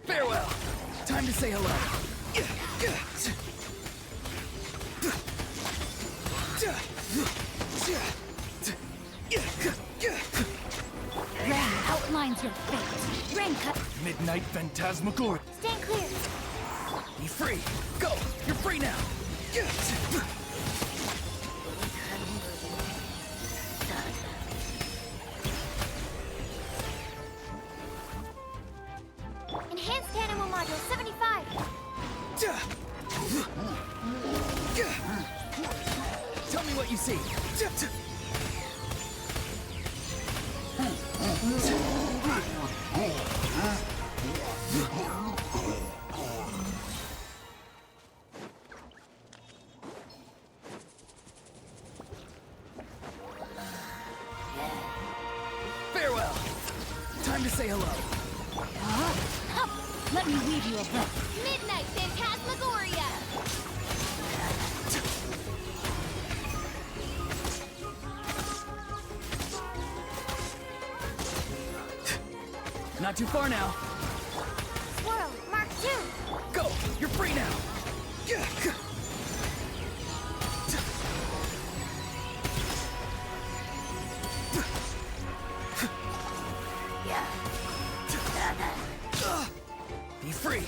H: Farewell! Time to say hello.
B: Ren outlines your fate. Ren cut.
H: Midnight Phantasmagoria.
B: Stand clear.
H: Be free! Go! You're free now!
B: Enhanced animal module 75.
H: Tell me what you see. Farewell! Time to say hello.
B: Let me weave you a book. Midnight Phantasmagoria!
H: Not too far now.
B: Swirl, Mark 2.
H: Go! You're free now! Be free!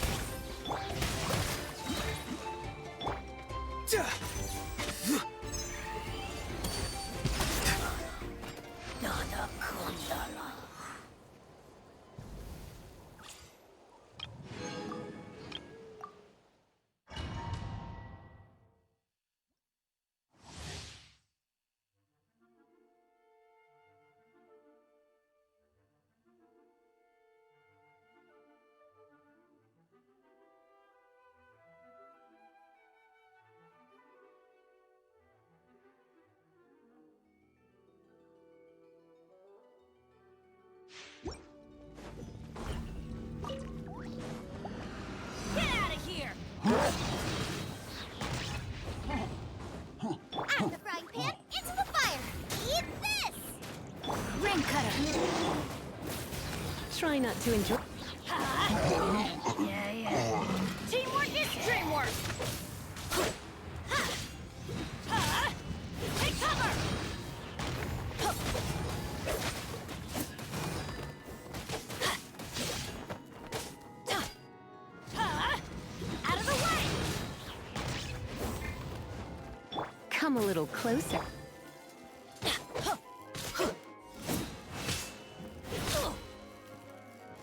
B: Get out of here! Out of the frying pan, into the fire! Eat this! Ring cutter!
D: Try not to enjoy.
B: Teamwork is dreamwork! Take cover! Out of the way!
D: Come a little closer.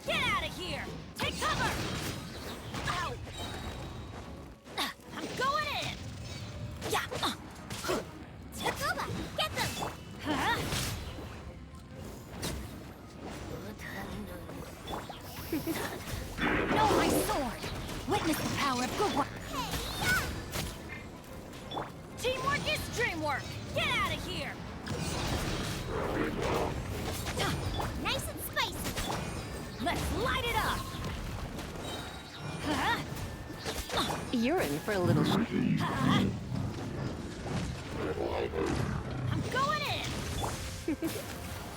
B: Get out of here! Take cover! Ow! I'm going in! Yeah! Takuma, get them!
D: Go. Teamwork is dreamwork. Get out of here.
B: Nice and spicy.
D: Let's light it up.
M: You're in for a little.
D: I'm going in.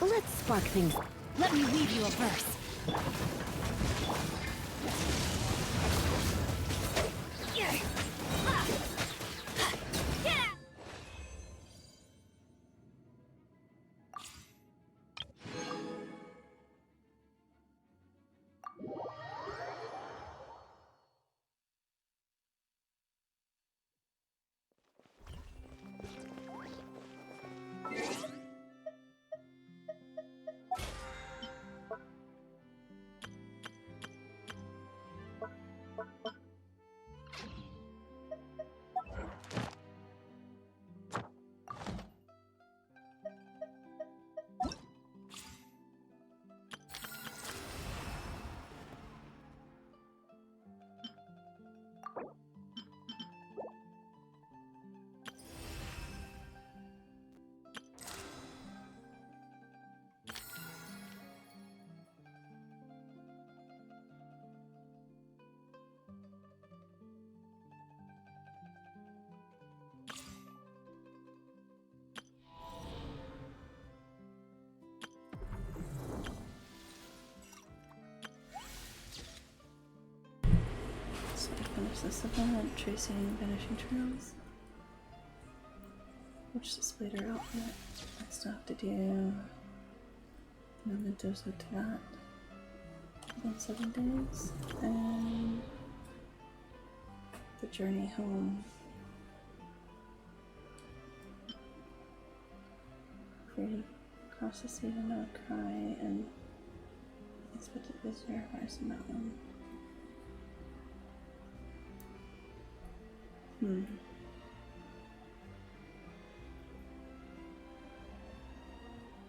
M: Let's spark things.
D: Let me weave you a verse.
A: So I finished this event, tracing vanishing trails, which displayed her outfit. I still have to do mementos to that within 7 days, and the journey home. Free to cross the sea to not cry, and expected visitor fires the mountain.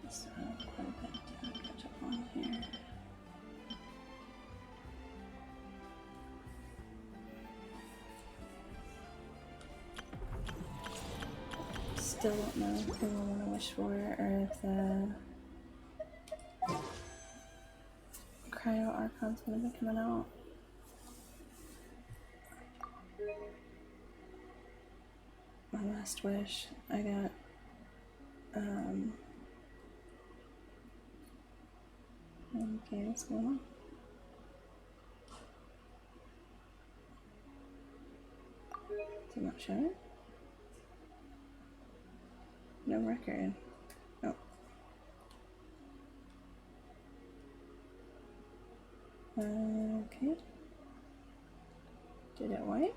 A: So quite a bit to catch up on here. Still don't know who I want to wish for, or if the Cryo Archon's gonna be coming out. My last wish, I got okay, what's going on? Is it not showing? No record. Oh. Okay. Did it wipe?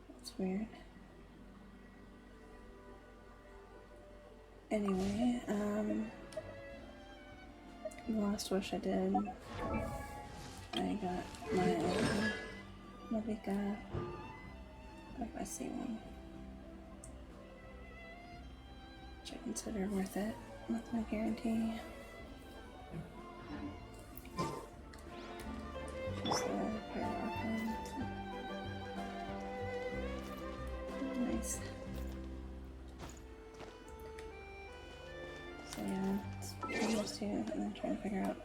A: That's weird. Anyway, the last wish I did, I got my Navika, if I see one, which I consider worth it with my guarantee. She's the pair of options. Nice. So yeah, it's those two, and then trying to figure out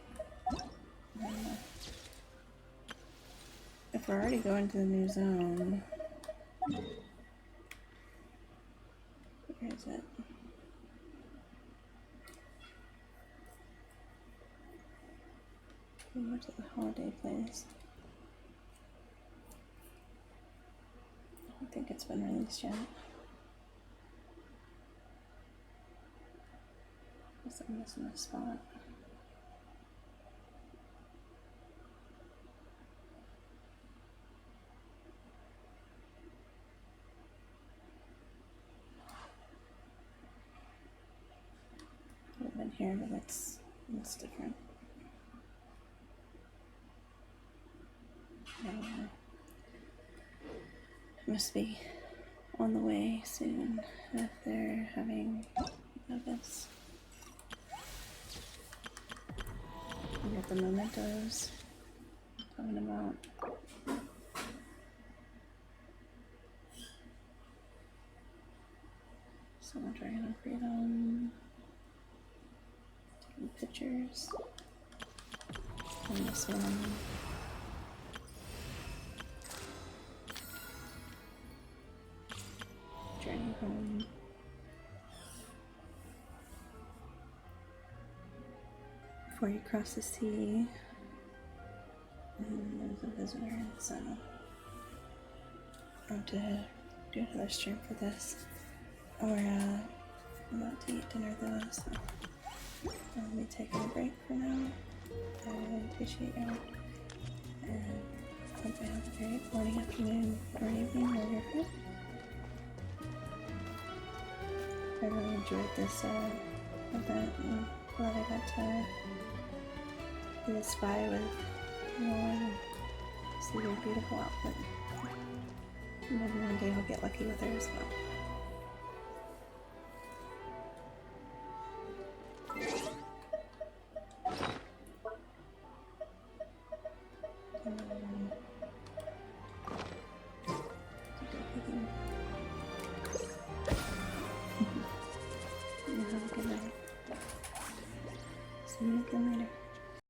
A: if we're already going to the new zone. Where is it? We went to the holiday place. I don't think it's been released yet. Guess I'm missing a spot. I've been here, but it's different. It must be on the way soon if they're having this. We got the mementos talking about So I'm Dragon of Freedom. Taking pictures. And this one. Journey home. Before you cross the sea, and there's a visitor, so I have to do another stream for this. Or I'm about to eat dinner though, so I'll be taking a break for now. I appreciate y'all, and hope you have a great morning, afternoon, or evening, wherever you're from. I really enjoyed this event, and glad I got to be a spy with you and see your beautiful outfit. Maybe one day we'll get lucky with her as well.